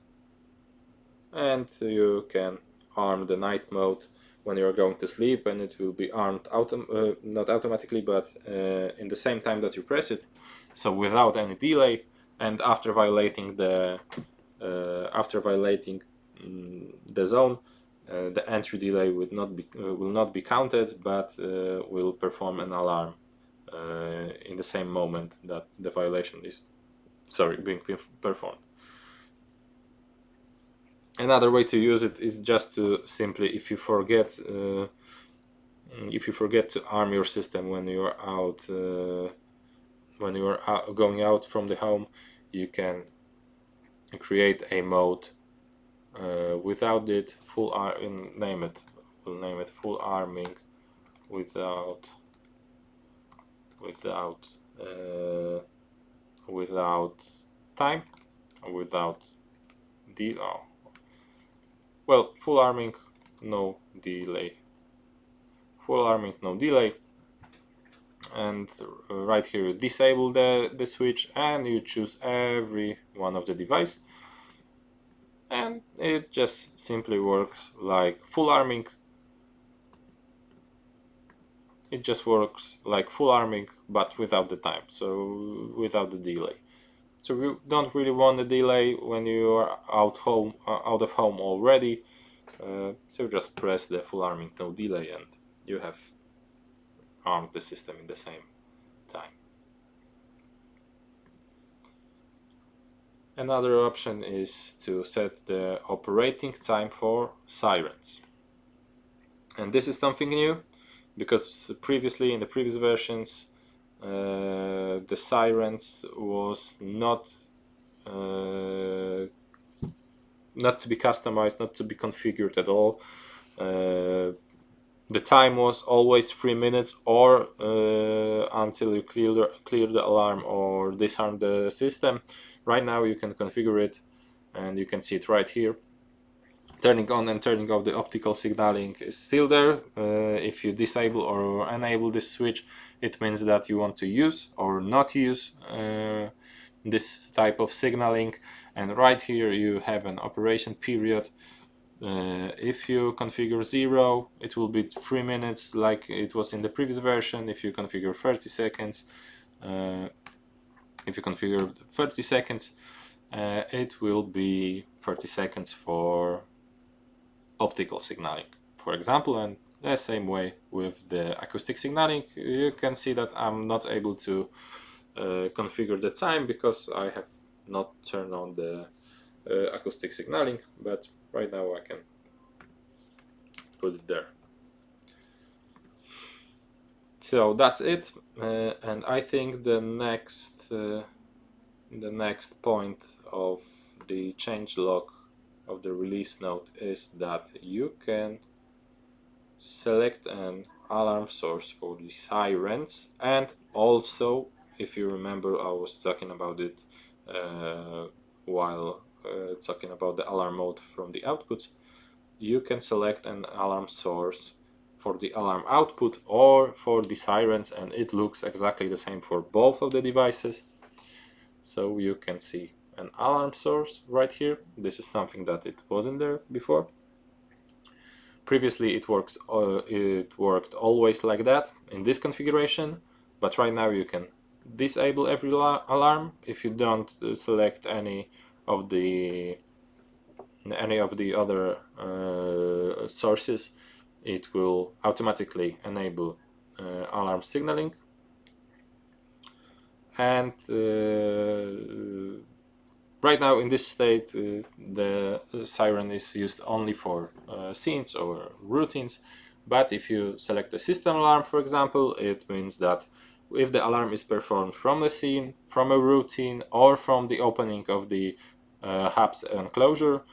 and you can arm the night mode when you're going to sleep, and it will be armed not automatically, but in the same time that you press it, so without any delay. And after violating the zone, the entry delay will not be counted, but will perform an alarm in the same moment that the violation is being performed. Another way to use it is just to simply, if you forget to arm your system when you are going out from the home, you can create a mode without it, name it full arming without time, without full arming, no delay. Full arming, no delay. And right here you disable the switch, and you choose every one of the device, and it just simply works like full arming. It just works like full arming, but without the time, so without the delay. So you don't really want a delay when you are out of home already. So just press the full arming, no delay, and you have armed the system in the same time. Another option is to set the operating time for sirens. And this is something new, because previously in the previous versions the sirens was not to be customized, not to be configured at all. The time was always 3 minutes, or until you clear the alarm or disarm the system. Right now you can configure it, and you can see it right here. Turning on and turning off the optical signaling is still there. If you disable or enable this switch, it means that you want to use or not use this type of signaling. And right here you have an operation period. If you configure 0, it will be 3 minutes like it was in the previous version. If you configure 30 seconds, it will be 30 seconds for optical signaling, for example. And the same way with the acoustic signaling. You can see that I'm not able to configure the time, because I have not turn on the acoustic signaling, but right now I can put it there. So that's it, and I think the next point of the changelog of the release note is that you can select an alarm source for the sirens, and also, if you remember, I was talking about it while talking about the alarm mode from the outputs. You can select an alarm source for the alarm output or for the sirens, and it looks exactly the same for both of the devices. So you can see an alarm source right here. This is something that it wasn't there before. Previously it worked always like that in this configuration, but right now you can disable every alarm if you don't select any of the other sources. It will automatically enable alarm signaling, and right now in this state the siren is used only for scenes or routines. But if you select a system alarm, for example, it means that if the alarm is performed from a scene, from a routine, or from the opening of the hub's enclosure,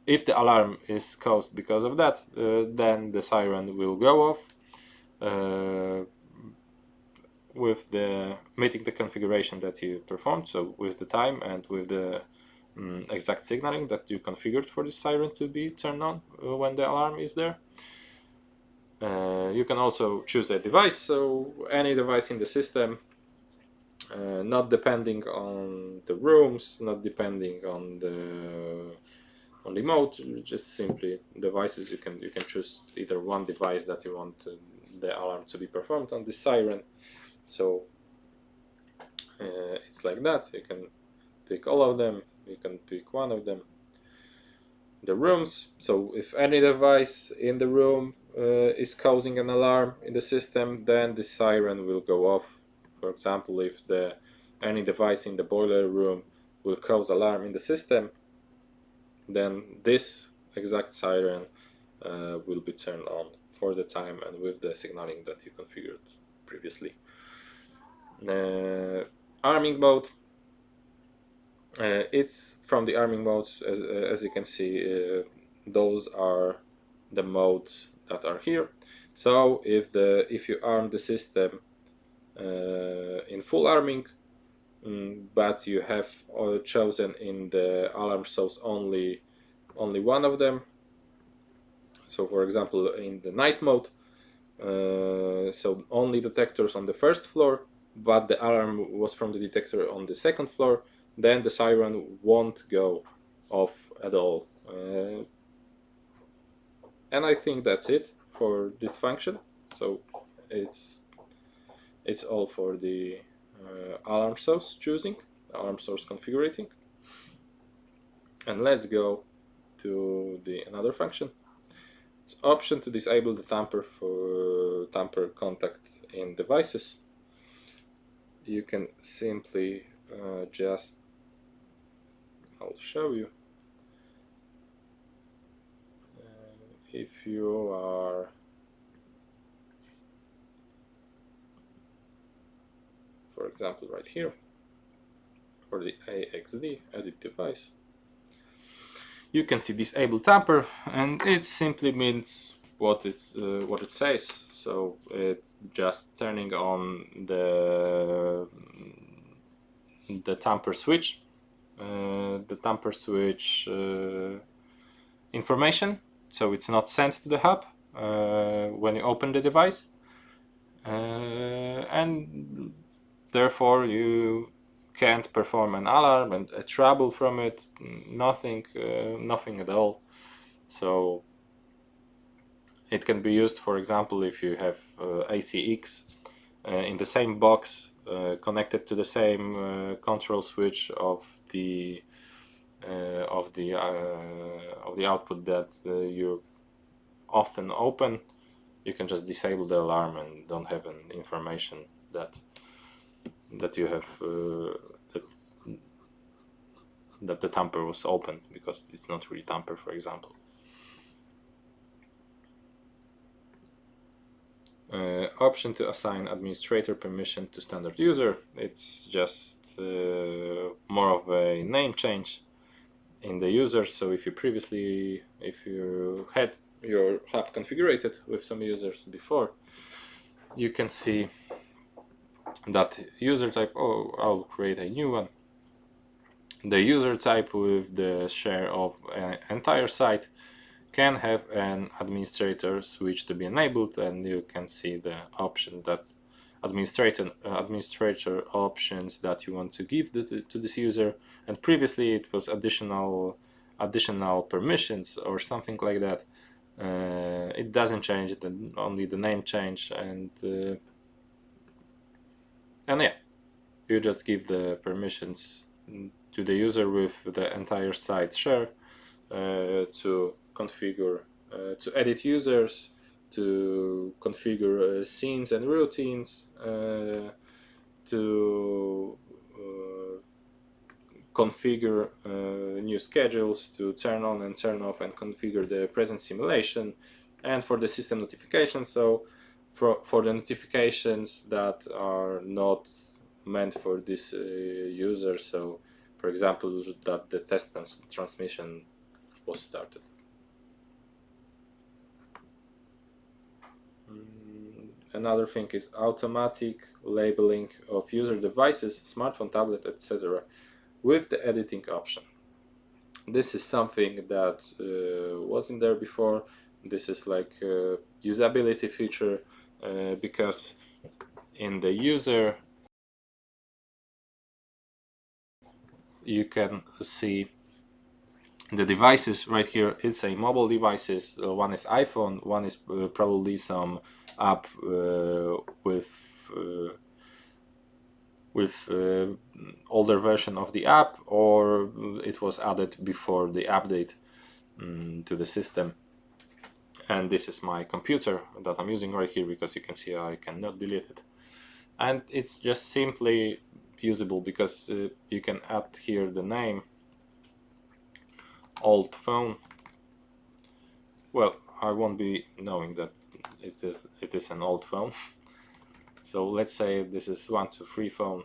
if the alarm is caused because of that, then the siren will go off with the meeting the configuration that you performed, so with the time and with the exact signaling that you configured for the siren to be turned on when the alarm is there. You can also choose a device, so any device in the system, not depending on the rooms, not depending on the mode, just simply devices. You can choose either one device that you want the alarm to be performed on the siren. So it's like that. You can pick all of them, you can pick one of them. The rooms, so if any device in the room is causing an alarm in the system, then the siren will go off. For example, if any device in the boiler room will cause alarm in the system, then this exact siren will be turned on for the time and with the signaling that you configured previously. Arming mode. It's from the arming modes, as you can see, those are the modes that are here. So if you arm the system in full arming, but you have chosen in the alarm source only one of them. So for example, in the night mode, so only detectors on the first floor, but the alarm was from the detector on the second floor, then the siren won't go off at all. And I think that's it for this function. So it's all for the alarm source choosing, alarm source configuring. And let's go to the another function. It's option to disable the tamper for tamper contact in devices. You can simply just, I'll show you. If you are, for example, right here, for the AXD, edit device, you can see disable tamper, and it simply means what it says. So it's just turning on the tamper switch, information, so it's not sent to the hub when you open the device, and therefore you can't perform an alarm and a trouble from it, nothing at all. So it can be used, for example, if you have ACX in the same box connected to the same control switch of the output that you often open. You can just disable the alarm and don't have an information that you have that the tamper was opened, because it's not really tamper, for example. Option to assign administrator permission to standard user. It's just more of a name change in the user. So if you had your app configured with some users before, you can see that user type. Oh, I'll create a new one. The user type with the share of an entire site can have an administrator switch to be enabled, and you can see the option that administrator options that you want to give to this user. And previously it was additional permissions or something like that. It doesn't change it, only the name change, and yeah, you just give the permissions to the user with the entire site share to configure, to edit users, to configure scenes and routines, to configure new schedules, to turn on and turn off and configure the present simulation, and for the system notifications. So for the notifications that are not meant for this user, so for example that the test transmission was started. Another thing is automatic labeling of user devices, smartphone, tablet, etc. with the editing option. This is something that wasn't there before. This is like a usability feature because in the user you can see the devices right here. It's a mobile devices. One is iPhone, one is probably some app with older version of the app, or it was added before the update to the system. And this is my computer that I'm using right here, because you can see I cannot delete it. And it's just simply usable because you can add here the name old phone. Well, I won't be knowing that it is an old phone. So let's say this is 123 phone,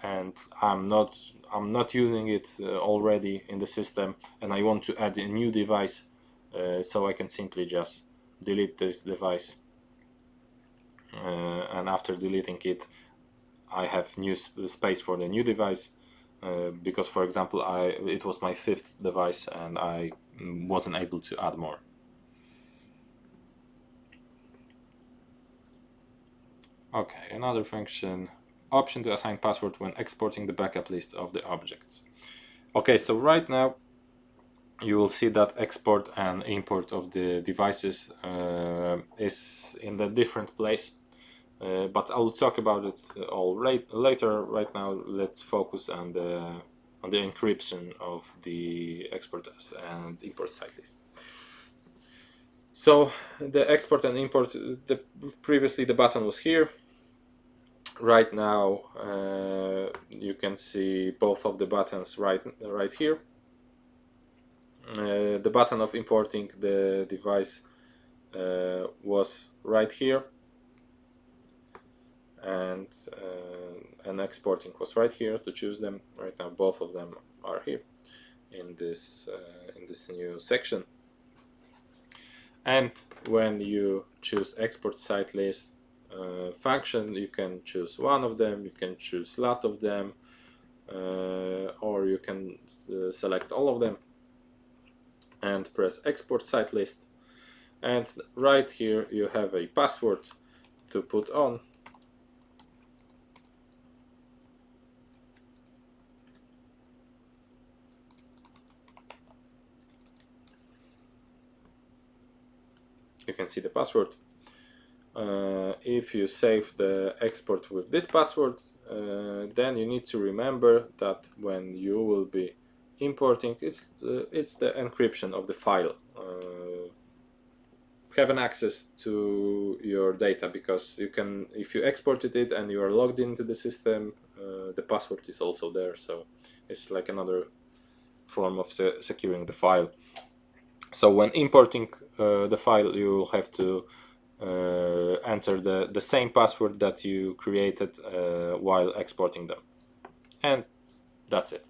and I'm not using it already in the system, and I want to add a new device, so I can simply just delete this device, and after deleting it I have new space for the new device, because for example it was my 5th device and I wasn't able to add more. Okay, another function, option to assign password when exporting the backup list of the objects. Okay, so right now you will see that export and import of the devices is in a different place, but I will talk about it all later. Right now let's focus on the encryption of the export and import site list. So the export and import, previously the button was here. Right now you can see both of the buttons right here. The button of importing the device was right here, and exporting was right here to choose them. Right now both of them are here in this new section. And when you choose export site list function, you can choose one of them, you can choose a lot of them, or you can select all of them and press export site list. And right here you have a password to put on. You can see the password. If you save the export with this password, then you need to remember that when you will be importing, it's the encryption of the file have an access to your data, because you can, if you exported it and you are logged into the system, the password is also there. So it's like another form of securing the file. So when importing the file, you will have to enter the same password that you created while exporting them. And that's it.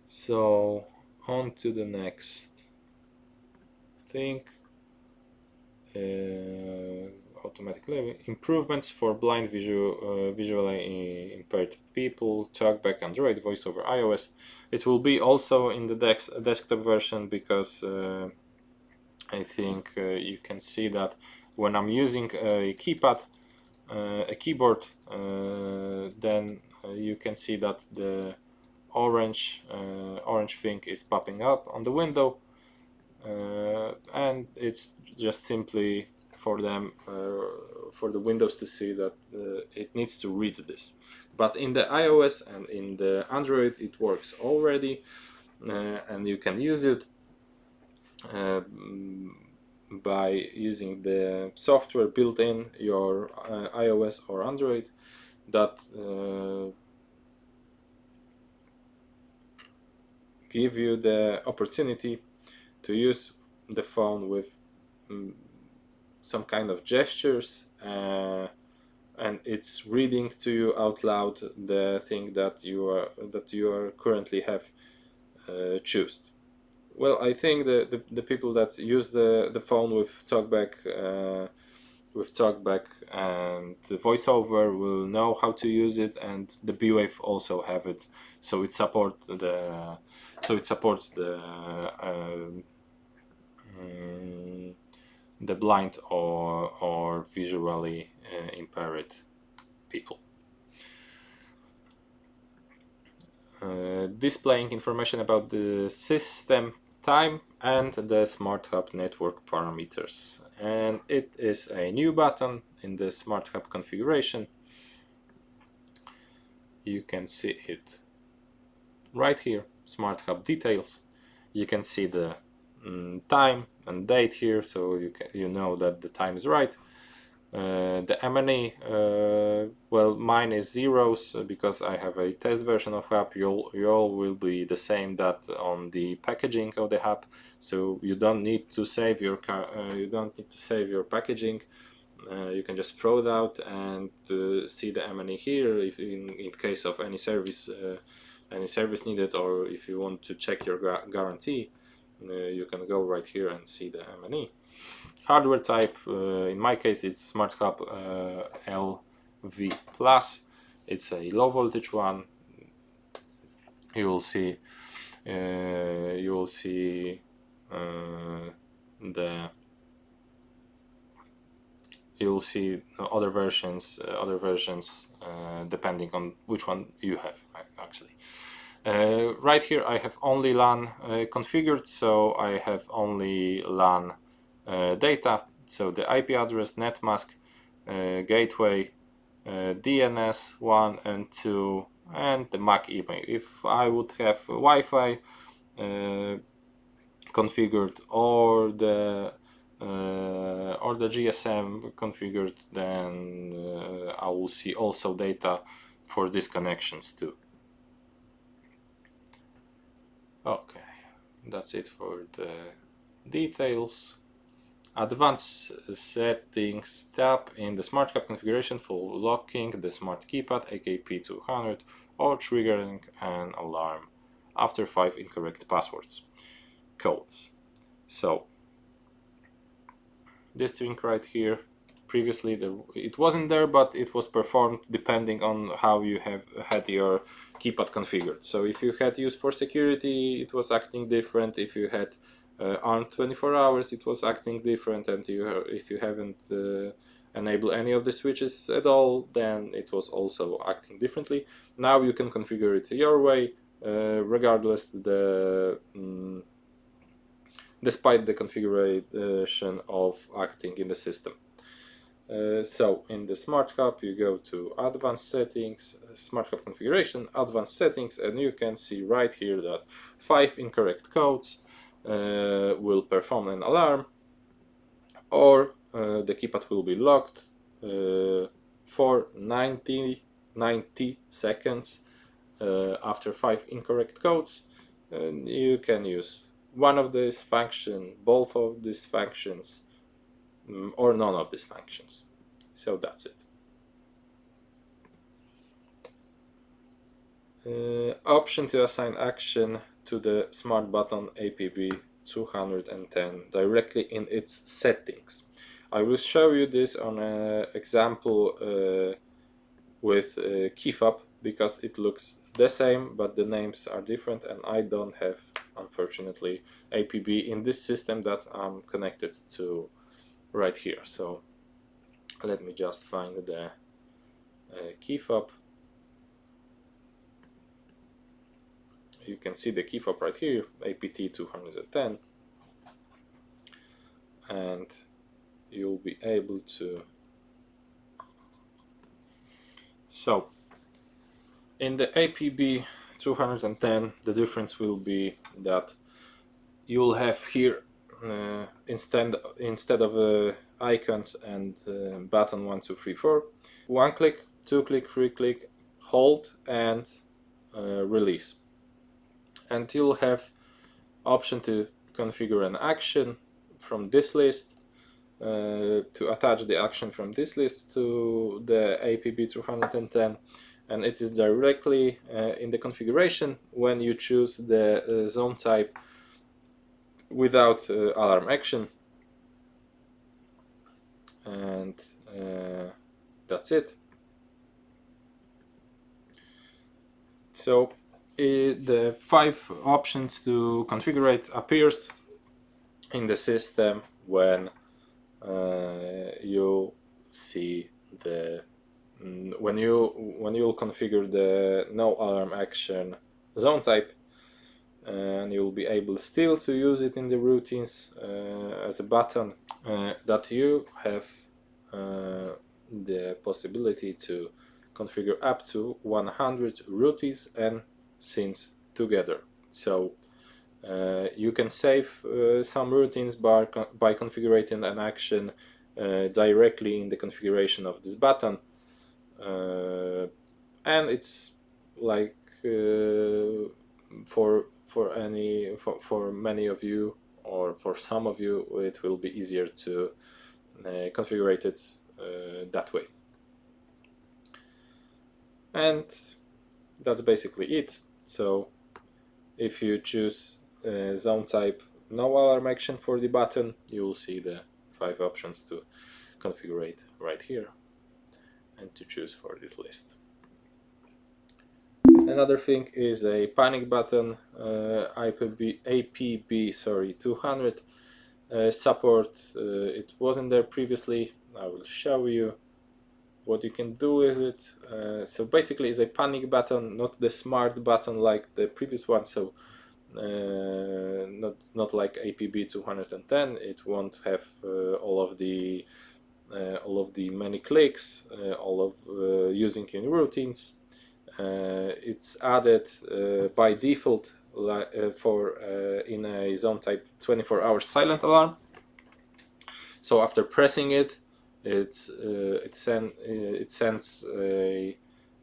So on to the next thing. Automatic improvements for blind visually impaired people, TalkBack Android, voice over iOS. It will be also in the desktop version, because I think you can see that when I'm using a keypad, a keyboard, then you can see that the orange thing is popping up on the window, and it's just simply for them, for the Windows to see that it needs to read this. But in the iOS and in the Android it works already, and you can use it by using the software built in your iOS or Android that give you the opportunity to use the phone with some kind of gestures, and it's reading to you out loud the thing that you are currently have chosen. Well, I think the people that use the phone with TalkBack and the voiceover will know how to use it, and the B-Wave also have it, so it supports the the blind or visually impaired people. Displaying information about the system time and the Smart Hub network parameters, and it is a new button in the Smart Hub configuration. You can see it right here, Smart Hub details. You can see the time and date here, so you know that the time is right. The M&E, well, mine is zeros because I have a test version of app. Your will be the same that on the packaging of the app, so you don't need to save your packaging. You can just throw it out and see the M&E here. If in case of any service needed, or if you want to check your guarantee, you can go right here and see the M&E. Hardware type, in my case, it's Smart Hub LV Plus. It's a low voltage one. You will see other versions depending on which one you have actually. Right here I have only LAN configured, so I have only LAN data, so the IP address, netmask, gateway, DNS 1 and 2, and the MAC email. If I would have Wi-Fi configured or the GSM configured, then I will see also data for these connections too. Okay, that's it for the details. Advanced settings tab in the Smart Hub configuration for locking the smart keypad AKP200 or triggering an alarm after 5 incorrect passwords codes. So this thing right here, previously it wasn't there, but it was performed depending on how you have had your keypad configured. So if you had used for security, it was acting different. If you had on 24 hours, it was acting different, and if you haven't enabled any of the switches at all, then it was also acting differently. Now you can configure it your way, regardless despite the configuration of acting in the system. So in the Smart Hub, you go to Advanced Settings, Smart Hub Configuration, Advanced Settings, and you can see right here that 5 incorrect codes will perform an alarm, or the keypad will be locked for 90 seconds after 5 incorrect codes. And you can use one of these functions, both of these functions, or none of these functions. So that's it. Option to assign action to the smart button APB 210 directly in its settings. I will show you this on an example with key fob, because it looks the same but the names are different, and I don't have, unfortunately, APB in this system that I'm connected to right here. So let me just find the key fob. You can see the key fob right here, APT 210, and you'll be able to. So in the APB 210, the difference will be that you'll have here instead of icons and button 1, 2, 3, 4, 1 click, 2 click, 3 click, hold, and release. And you'll have option to configure an action from this list, to attach the action from this list to the APB 210, and it is directly in the configuration when you choose the zone type without alarm action. And that's it. So the 5 options to configure it appears in the system when you see the when you'll configure the no alarm action zone type, and you'll be able still to use it in the routines as a button, that you have the possibility to configure up to 100 routines and scenes together. So you can save some routines by configuring an action directly in the configuration of this button, and it's like for many of you, or for some of you, it will be easier to configure it that way. And that's basically it. So if you choose zone type no alarm action for the button, you will see the 5 options to configure it right here and to choose for this list. Another thing is a panic button, APB 200 support. It wasn't there previously. I will show you what you can do with it. So basically it's a panic button, not the smart button like the previous one. So not like APB 210. It won't have all of the many clicks, all of using in routines. It's added by default for in a zone type 24-hour silent alarm. So after pressing it, it sends a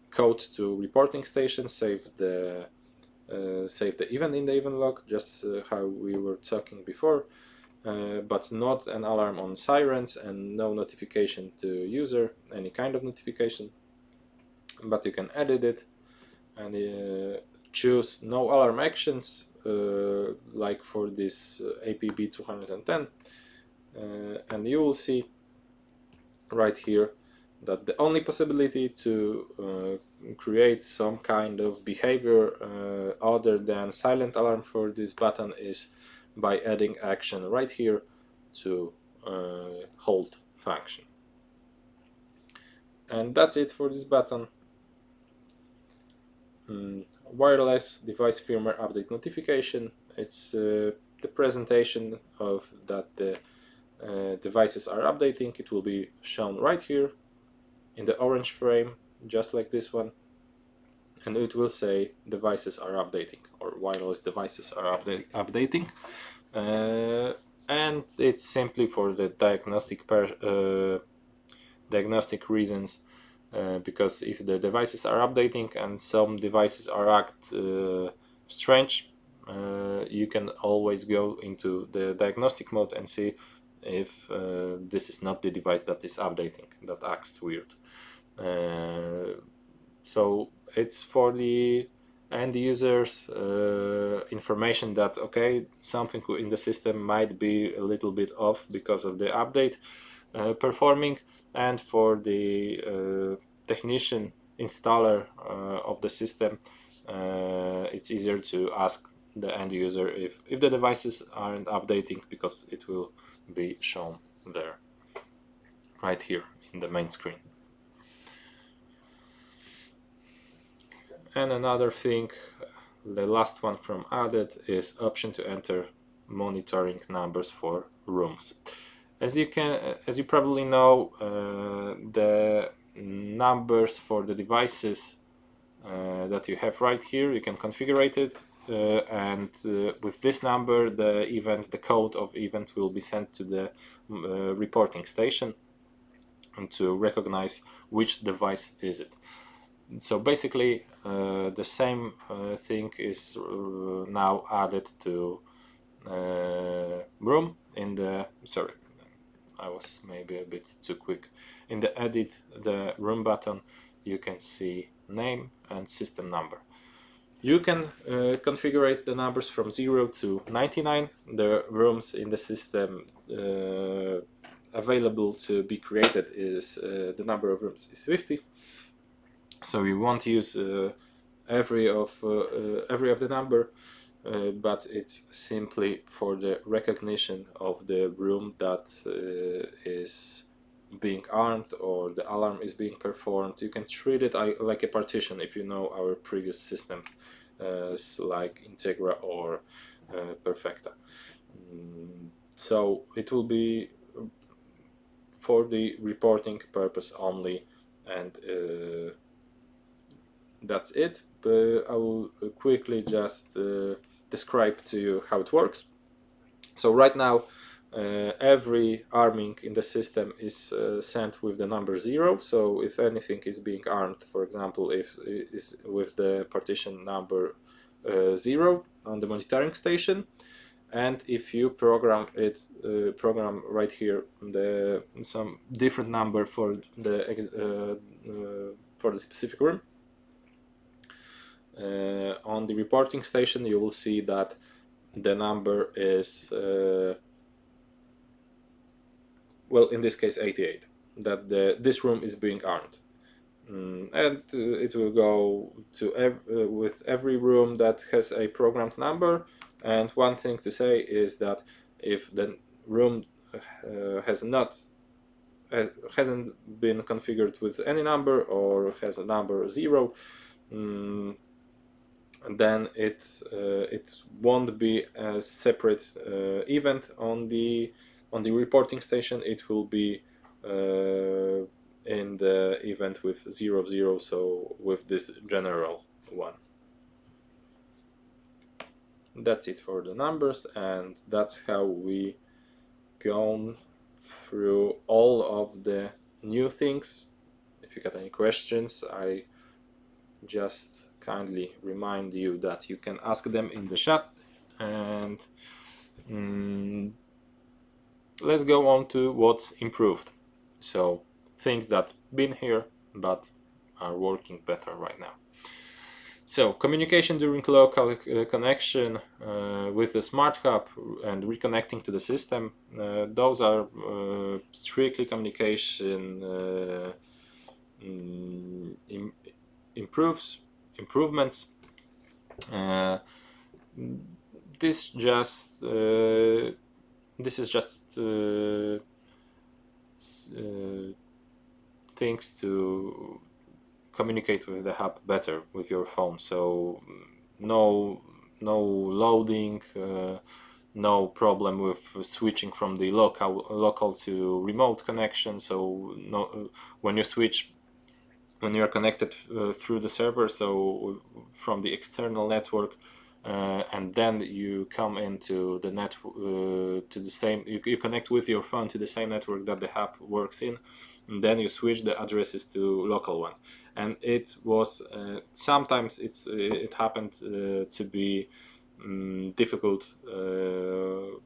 code to reporting station, save the event in the event log, just how we were talking before, but not an alarm on sirens and no notification to user, any kind of notification. But you can edit it and choose no alarm actions, like for this APB 210, and you will see right here that the only possibility to create some kind of behavior other than silent alarm for this button is by adding action right here to hold function. And that's it for this button. Wireless device firmware update notification. It's the presentation of that the devices are updating, it will be shown right here in the orange frame, just like this one, and it will say devices are updating, or wireless devices are updating. And it's simply for the diagnostic reasons, because if the devices are updating and some devices are act strange, you can always go into the diagnostic mode and see if this is not the device that is updating, that acts weird. So it's for the end users information that, okay, something in the system might be a little bit off because of the update performing, and for the technician installer of the system, it's easier to ask the end user if the devices aren't updating, because it will be shown there, right here in the main screen. And another thing, the last one from added, is option to enter monitoring numbers for rooms. As you probably know, the numbers for the devices that you have right here, you can configure it, and with this number, the code of event will be sent to the reporting station, and to recognize which device is it. So basically, the same thing is now added to room in the, sorry, I was maybe a bit too quick. In the edit the room button, you can see name and system number. You can configure the numbers from 0 to 99. The rooms in the system available to be created is the number of rooms is 50. So you won't use every of the number, but it's simply for the recognition of the room that is being armed, or the alarm is being performed. You can treat it like a partition if you know our previous system, like Integra or Perfecta. So it will be for the reporting purpose only, and that's it. But I will quickly just describe to you how it works. So right now, every arming in the system is sent with the number 0. So if anything is being armed, for example, if it is with the partition number 0 on the monitoring station, and if you program it, program right here some different number for the specific room, on the reporting station, you will see that the number is well, in this case 88, that this room is being armed, and it will go to with every room that has a programmed number. And one thing to say is that if the room hasn't been configured with any number, or has a number 0, then it won't be a separate event on the reporting station. It will be in the event with 00, so with this general one. That's it for the numbers, and that's how we gone through all of the new things. If you got any questions, I just kindly remind you that you can ask them in the chat. And let's go on to what's improved. So things that been here but are working better right now. So communication during local connection with the smart hub and reconnecting to the system, those are strictly communication improvements. This is just things to communicate with the hub better with your phone. So no loading, no problem with switching from the local to remote connection. So no, when you switch, when you are connected through the server, so from the external network, and then you come into the net to the same, you connect with your phone to the same network that the hub works in, and then you switch the addresses to local one. And it was sometimes it happened to be difficult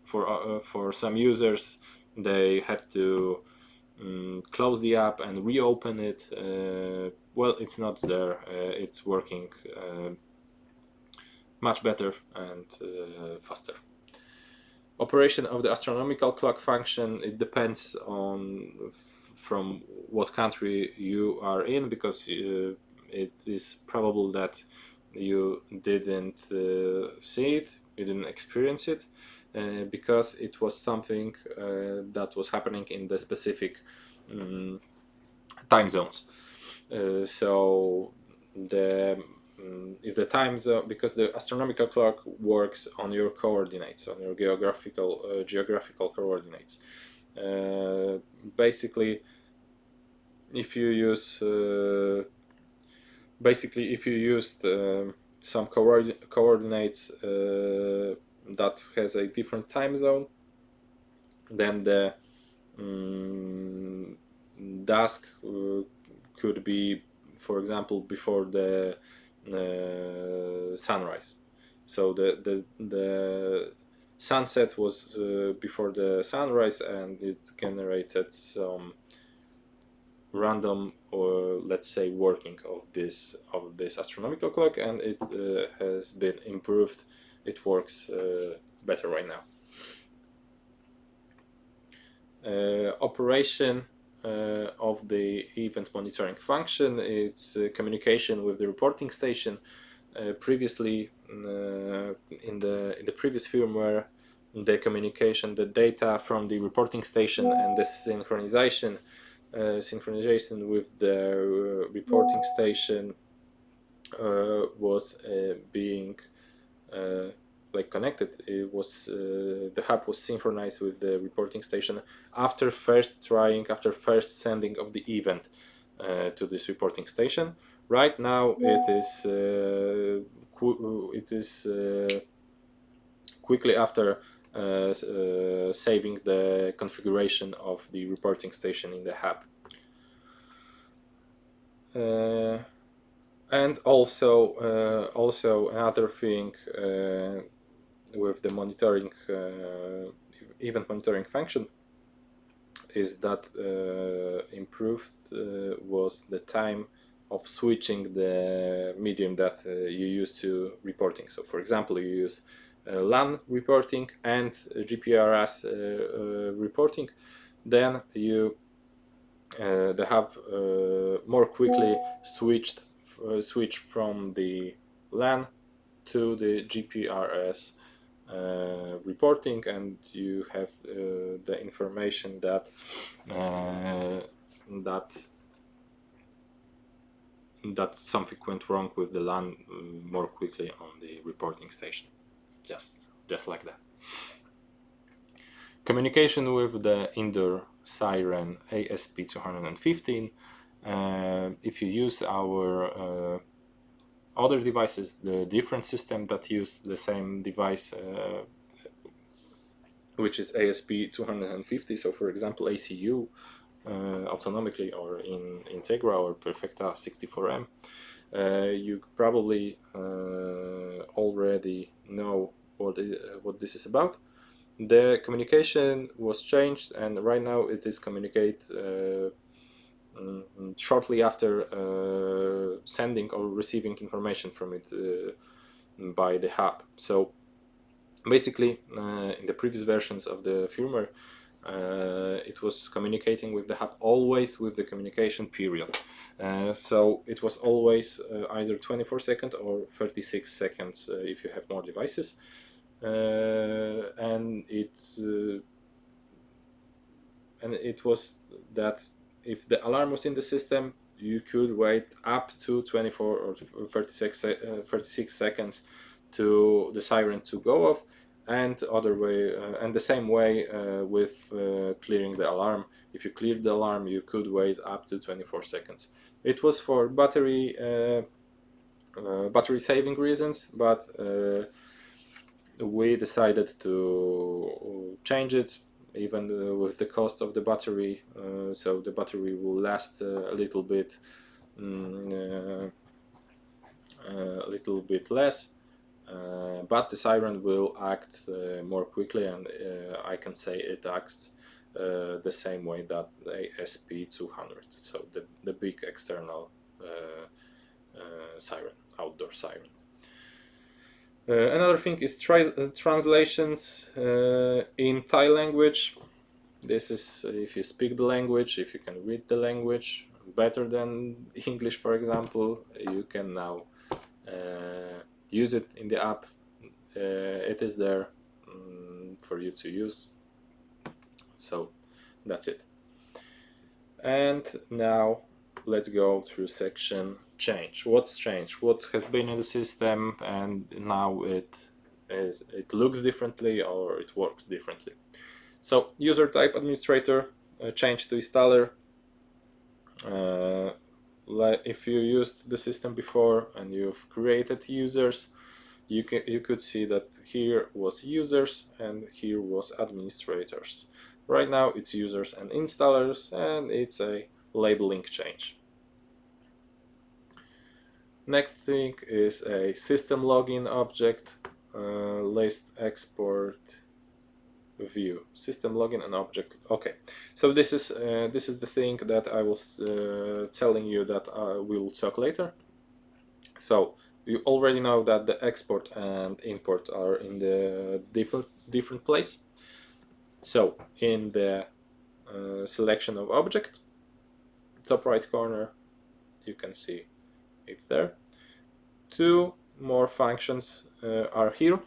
for some users. They had to close the app and reopen it. Well, it's not there. It's working much better and faster. Operation of the astronomical clock function, it depends on from what country you are in, because it is probable that you didn't see it, you didn't experience it, because it was something that was happening in the specific time zones. So the if the time zone, because the astronomical clock works on your coordinates, on your geographical coordinates. Basically, if you use some coordinates that has a different time zone, then the dusk could be, for example, before the sunrise. So the sunset was before the sunrise, and it generated some random, or let's say, working of this astronomical clock, and it has been improved. It works better right now. Operation of the event monitoring function, it's communication with the reporting station. Previously, in the previous firmware, the communication, the data from the reporting station and the synchronization with the reporting station was being connected. It was the hub was synchronized with the reporting station after first sending of the event to this reporting station. Right now, it is quickly after saving the configuration of the reporting station in the hub. And also another thing with the monitoring event monitoring function is that improved was the time of switching the medium that you use to reporting. So, for example, you use LAN reporting and GPRS reporting, then you the hub more quickly switch from the LAN to the GPRS reporting, and you have the information that that something went wrong with the LAN more quickly on the reporting station, just like that. Communication with the indoor siren ASP215. If you use our other devices, the different system that use the same device, which is ASP250, so for example ACU autonomically, or in Integra or Perfecta 64M, you probably already know what this is about. The communication was changed, and right now it is communicate shortly after sending or receiving information from it by the hub. So basically, in the previous versions of the firmware, it was communicating with the hub always with the communication period. So it was always either 24 seconds or 36 seconds if you have more devices. And it was that if the alarm was in the system, you could wait up to 24 or 36 seconds to the siren to go off, and other way, and the same way with clearing the alarm. If you cleared the alarm, you could wait up to 24 seconds. It was for battery saving reasons, but we decided to change it, even with the cost of the battery, so the battery will last a little bit less, but the siren will act more quickly, and I can say it acts the same way that the SP200, so the big external siren, outdoor siren. Another thing is translations in Thai language. This is if you speak the language, if you can read the language better than English, for example, you can now use it in the app. It is there for you to use. So that's it. And now let's go through section change. What's changed? What has been in the system and now it looks differently or it works differently. So user type administrator changed to installer. Like if you used the system before and you've created users, you could see that here was users and here was administrators. Right now it's users and installers, and it's a labeling change. Next thing is a system login object, list export view, system login and object. Okay, so this is the thing that I was telling you that we will talk later. So you already know that the export and import are in the different place. So in the selection of object, top right corner, you can see it there. Two more functions are here,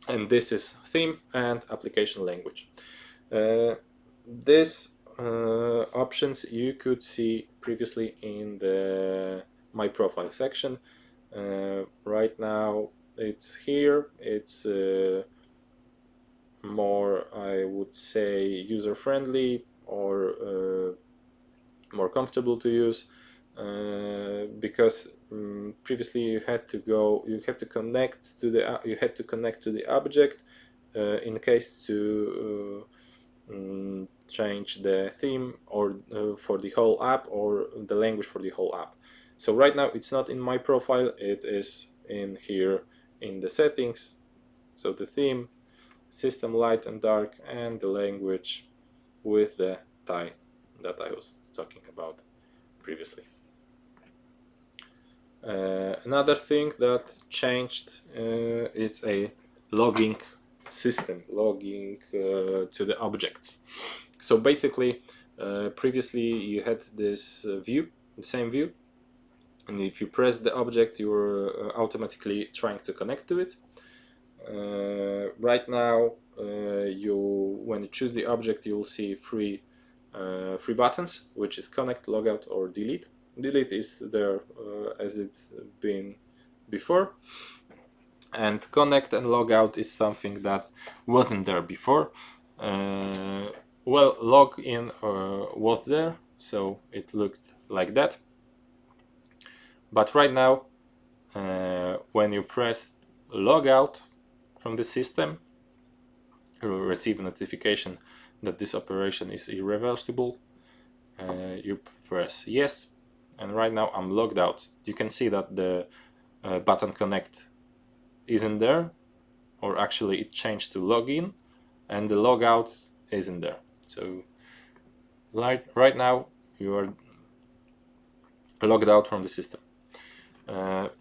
and this is theme and application language. These options you could see previously in the My Profile section. Right now it's here. It's more, I would say, user-friendly or more comfortable to use, because previously you had to connect to the object in case to change the theme or for the whole app or the language for the whole app. So right now it's not in My Profile, it is in here in the settings. So the theme, system light and dark, and the language with the Thai that I was talking about previously. Another thing that changed is a logging system, logging to the objects. So basically, previously you had this view, the same view, and if you press the object, you're automatically trying to connect to it. Right now, when you choose the object, you will see three buttons, which is connect, logout, or delete. Delete is there as it's been before, and connect and logout is something that wasn't there before. Well, login was there, so it looked like that. But right now, when you press logout from the system, you will receive a notification that this operation is irreversible. You press yes, and right now I'm logged out. You can see that the button connect isn't there, or actually it changed to login, and the logout isn't there. So right now you are logged out from the system.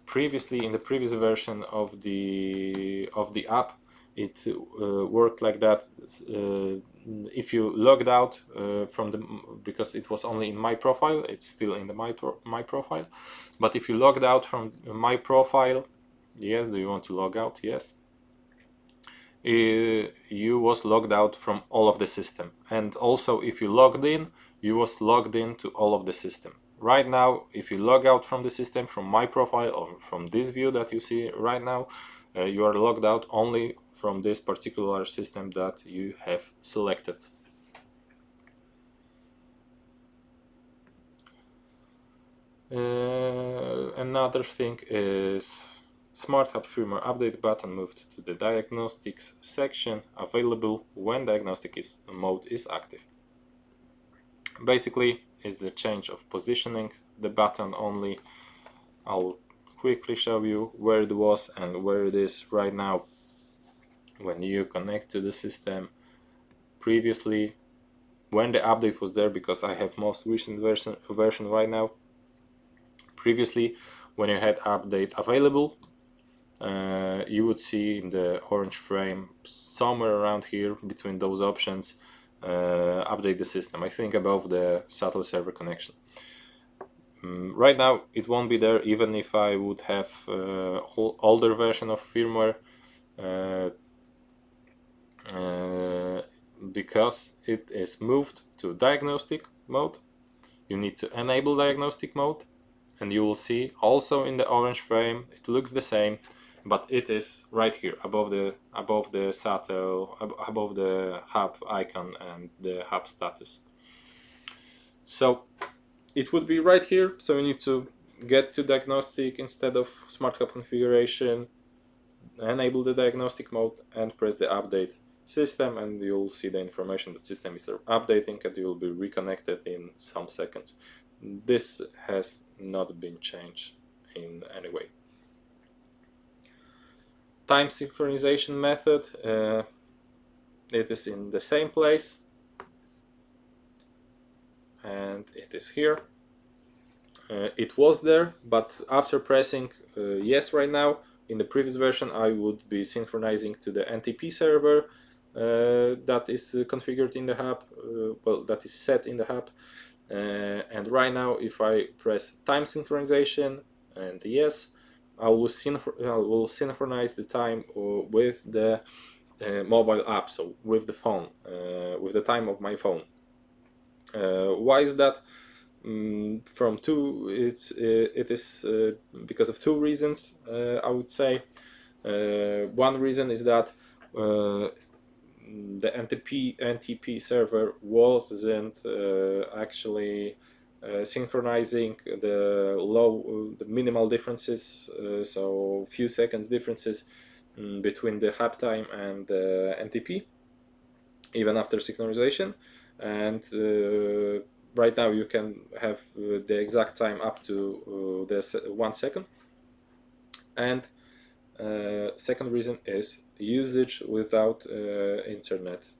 Previously, in the previous version of the app, it worked like that. If you logged out because it was only in My Profile, it's still in the My Profile. But if you logged out from My Profile, yes, do you want to log out? Yes. You was logged out from all of the system, and also if you logged in, you was logged in to all of the system. Right now, if you log out from the system, from My Profile or from this view that you see right now, you are logged out only from this particular system that you have selected. Another thing is Smart Hub firmware update button moved to the diagnostics section, available when diagnostic mode is active. Basically, is the change of positioning the button only. I'll quickly show you where it was and where it is right now when you connect to the system. Previously, when the update was there, because I have most recent version right now, previously when you had update available, you would see in the orange frame somewhere around here between those options, update the system, I think above the SATEL server connection. Right now it won't be there even if I would have older version of firmware, because it is moved to diagnostic mode. You need to enable diagnostic mode, and you will see also in the orange frame it looks the same, but it is right here above the SATEL, above the hub icon and the hub status. So it would be right here, so you need to get to diagnostic instead of smart hub configuration, enable the diagnostic mode and press the update system, and you'll see the information that system is updating and you will be reconnected in some seconds. This has not been changed in any way. Time synchronization method, it is in the same place and it is here. It was there, but after pressing yes right now, in the previous version I would be synchronizing to the NTP server that is configured in the hub, well, that is set in the hub. And right now if I press time synchronization and yes, I will synchronize the time with the mobile app, so with the phone, with the time of my phone. Why is that? From two, it is because of two reasons, I would say. One reason is that the NTP server wasn't actually synchronizing the minimal differences, so few seconds differences between the hub time and the NTP, even after synchronization. And right now you can have the exact time up to the 1 second. And second reason is usage without internet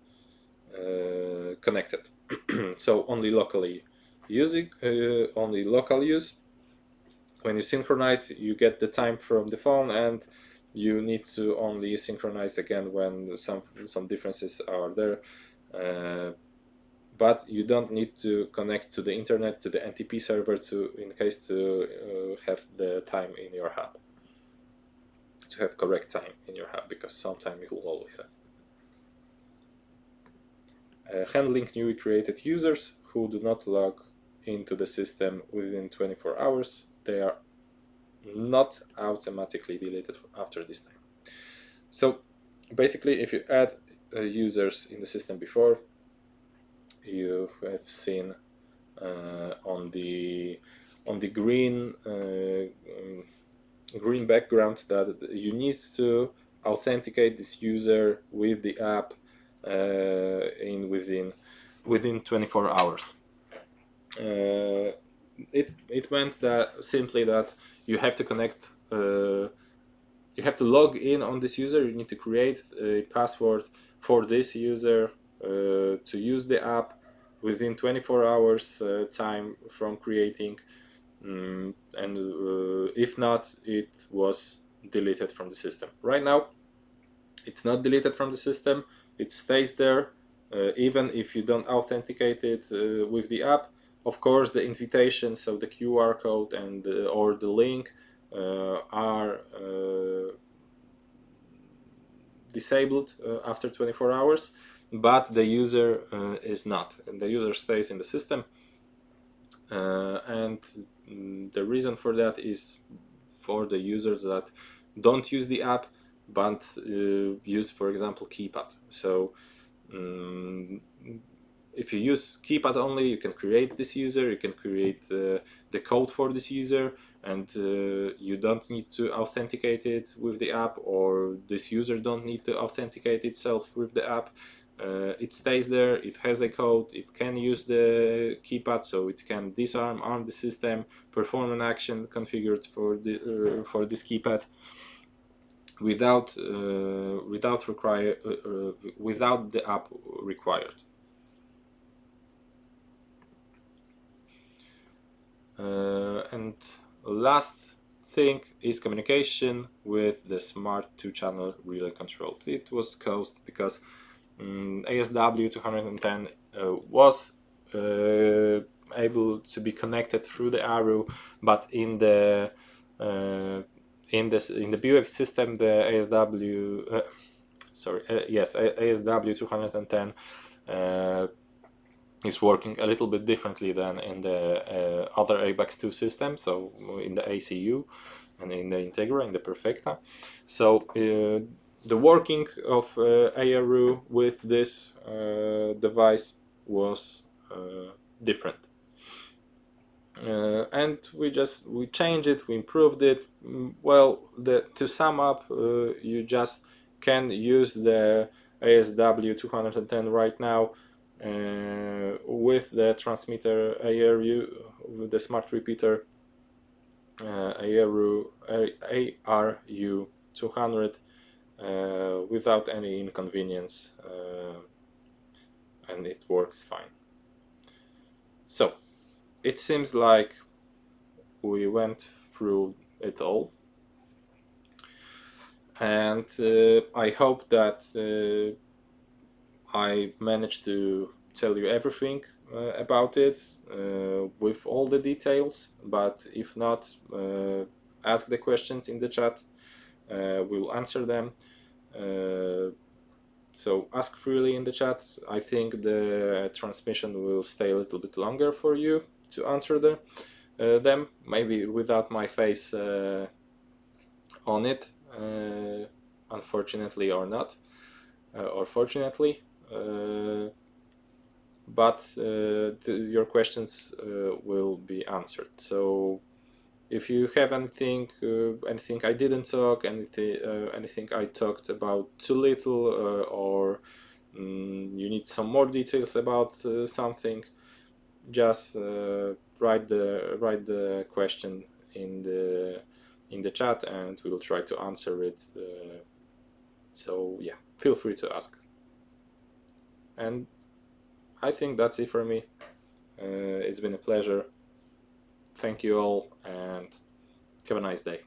connected. So only locally using, only local use. When you synchronize, you get the time from the phone, and you need to only synchronize again when some differences are there. But you don't need to connect to the internet, to the NTP server, in case to have the time in your hub, to have correct time in your hub, because sometime you will always have. Handling newly created users who do not log into the system within 24 hours. They are not automatically deleted after this time. So basically, if you add users in the system before, you have seen on the green green background that you need to authenticate this user with the app within 24 hours. It meant that simply that you have to connect, you have to log in on this user. You need to create a password for this user to use the app within 24 hours time from creating, and if not, it was deleted from the system. Right now it's not deleted from the system, it stays there even if you don't authenticate it with the app. Of course, the invitation, so the QR code and or the link are disabled after 24 hours, but the user is not, and the user stays in the system. And the reason for that is for the users that don't use the app. but use, for example, keypad. So if you use keypad only, you can create this user, you can create the code for this user, and you don't need to authenticate it with the app, or this user don't need to authenticate itself with the app. It stays there, it has the code, it can use the keypad, so it can disarm, arm the system, perform an action configured for this keypad without without the app required. And last thing is communication with the smart 2-channel relay control. It was caused because ASW 210 was able to be connected through the arrow, but in the BUF system, the ASW ASW 210 is working a little bit differently than in the other ABAX 2 system, so in the ACU and in the Integra, in the Perfecta. So the working of ARU with this device was different. And we changed it, we improved it. Well, to sum up, you just can use the ASW 210 right now with the transmitter ARU, with the smart repeater ARU 200 without any inconvenience, and it works fine. So it seems like we went through it all, and I hope that I managed to tell you everything about it with all the details, but if not, ask the questions in the chat, we'll answer them. So ask freely in the chat. I think the transmission will stay a little bit longer for you to answer them, maybe without my face on it, unfortunately, or not, or fortunately. But your questions will be answered. So if you have anything I didn't talk, anything I talked about too little, or you need some more details about something, just write the question in the chat, and we will try to answer it. So yeah, feel free to ask. And I think that's it for me. It's been a pleasure. Thank you all, and have a nice day.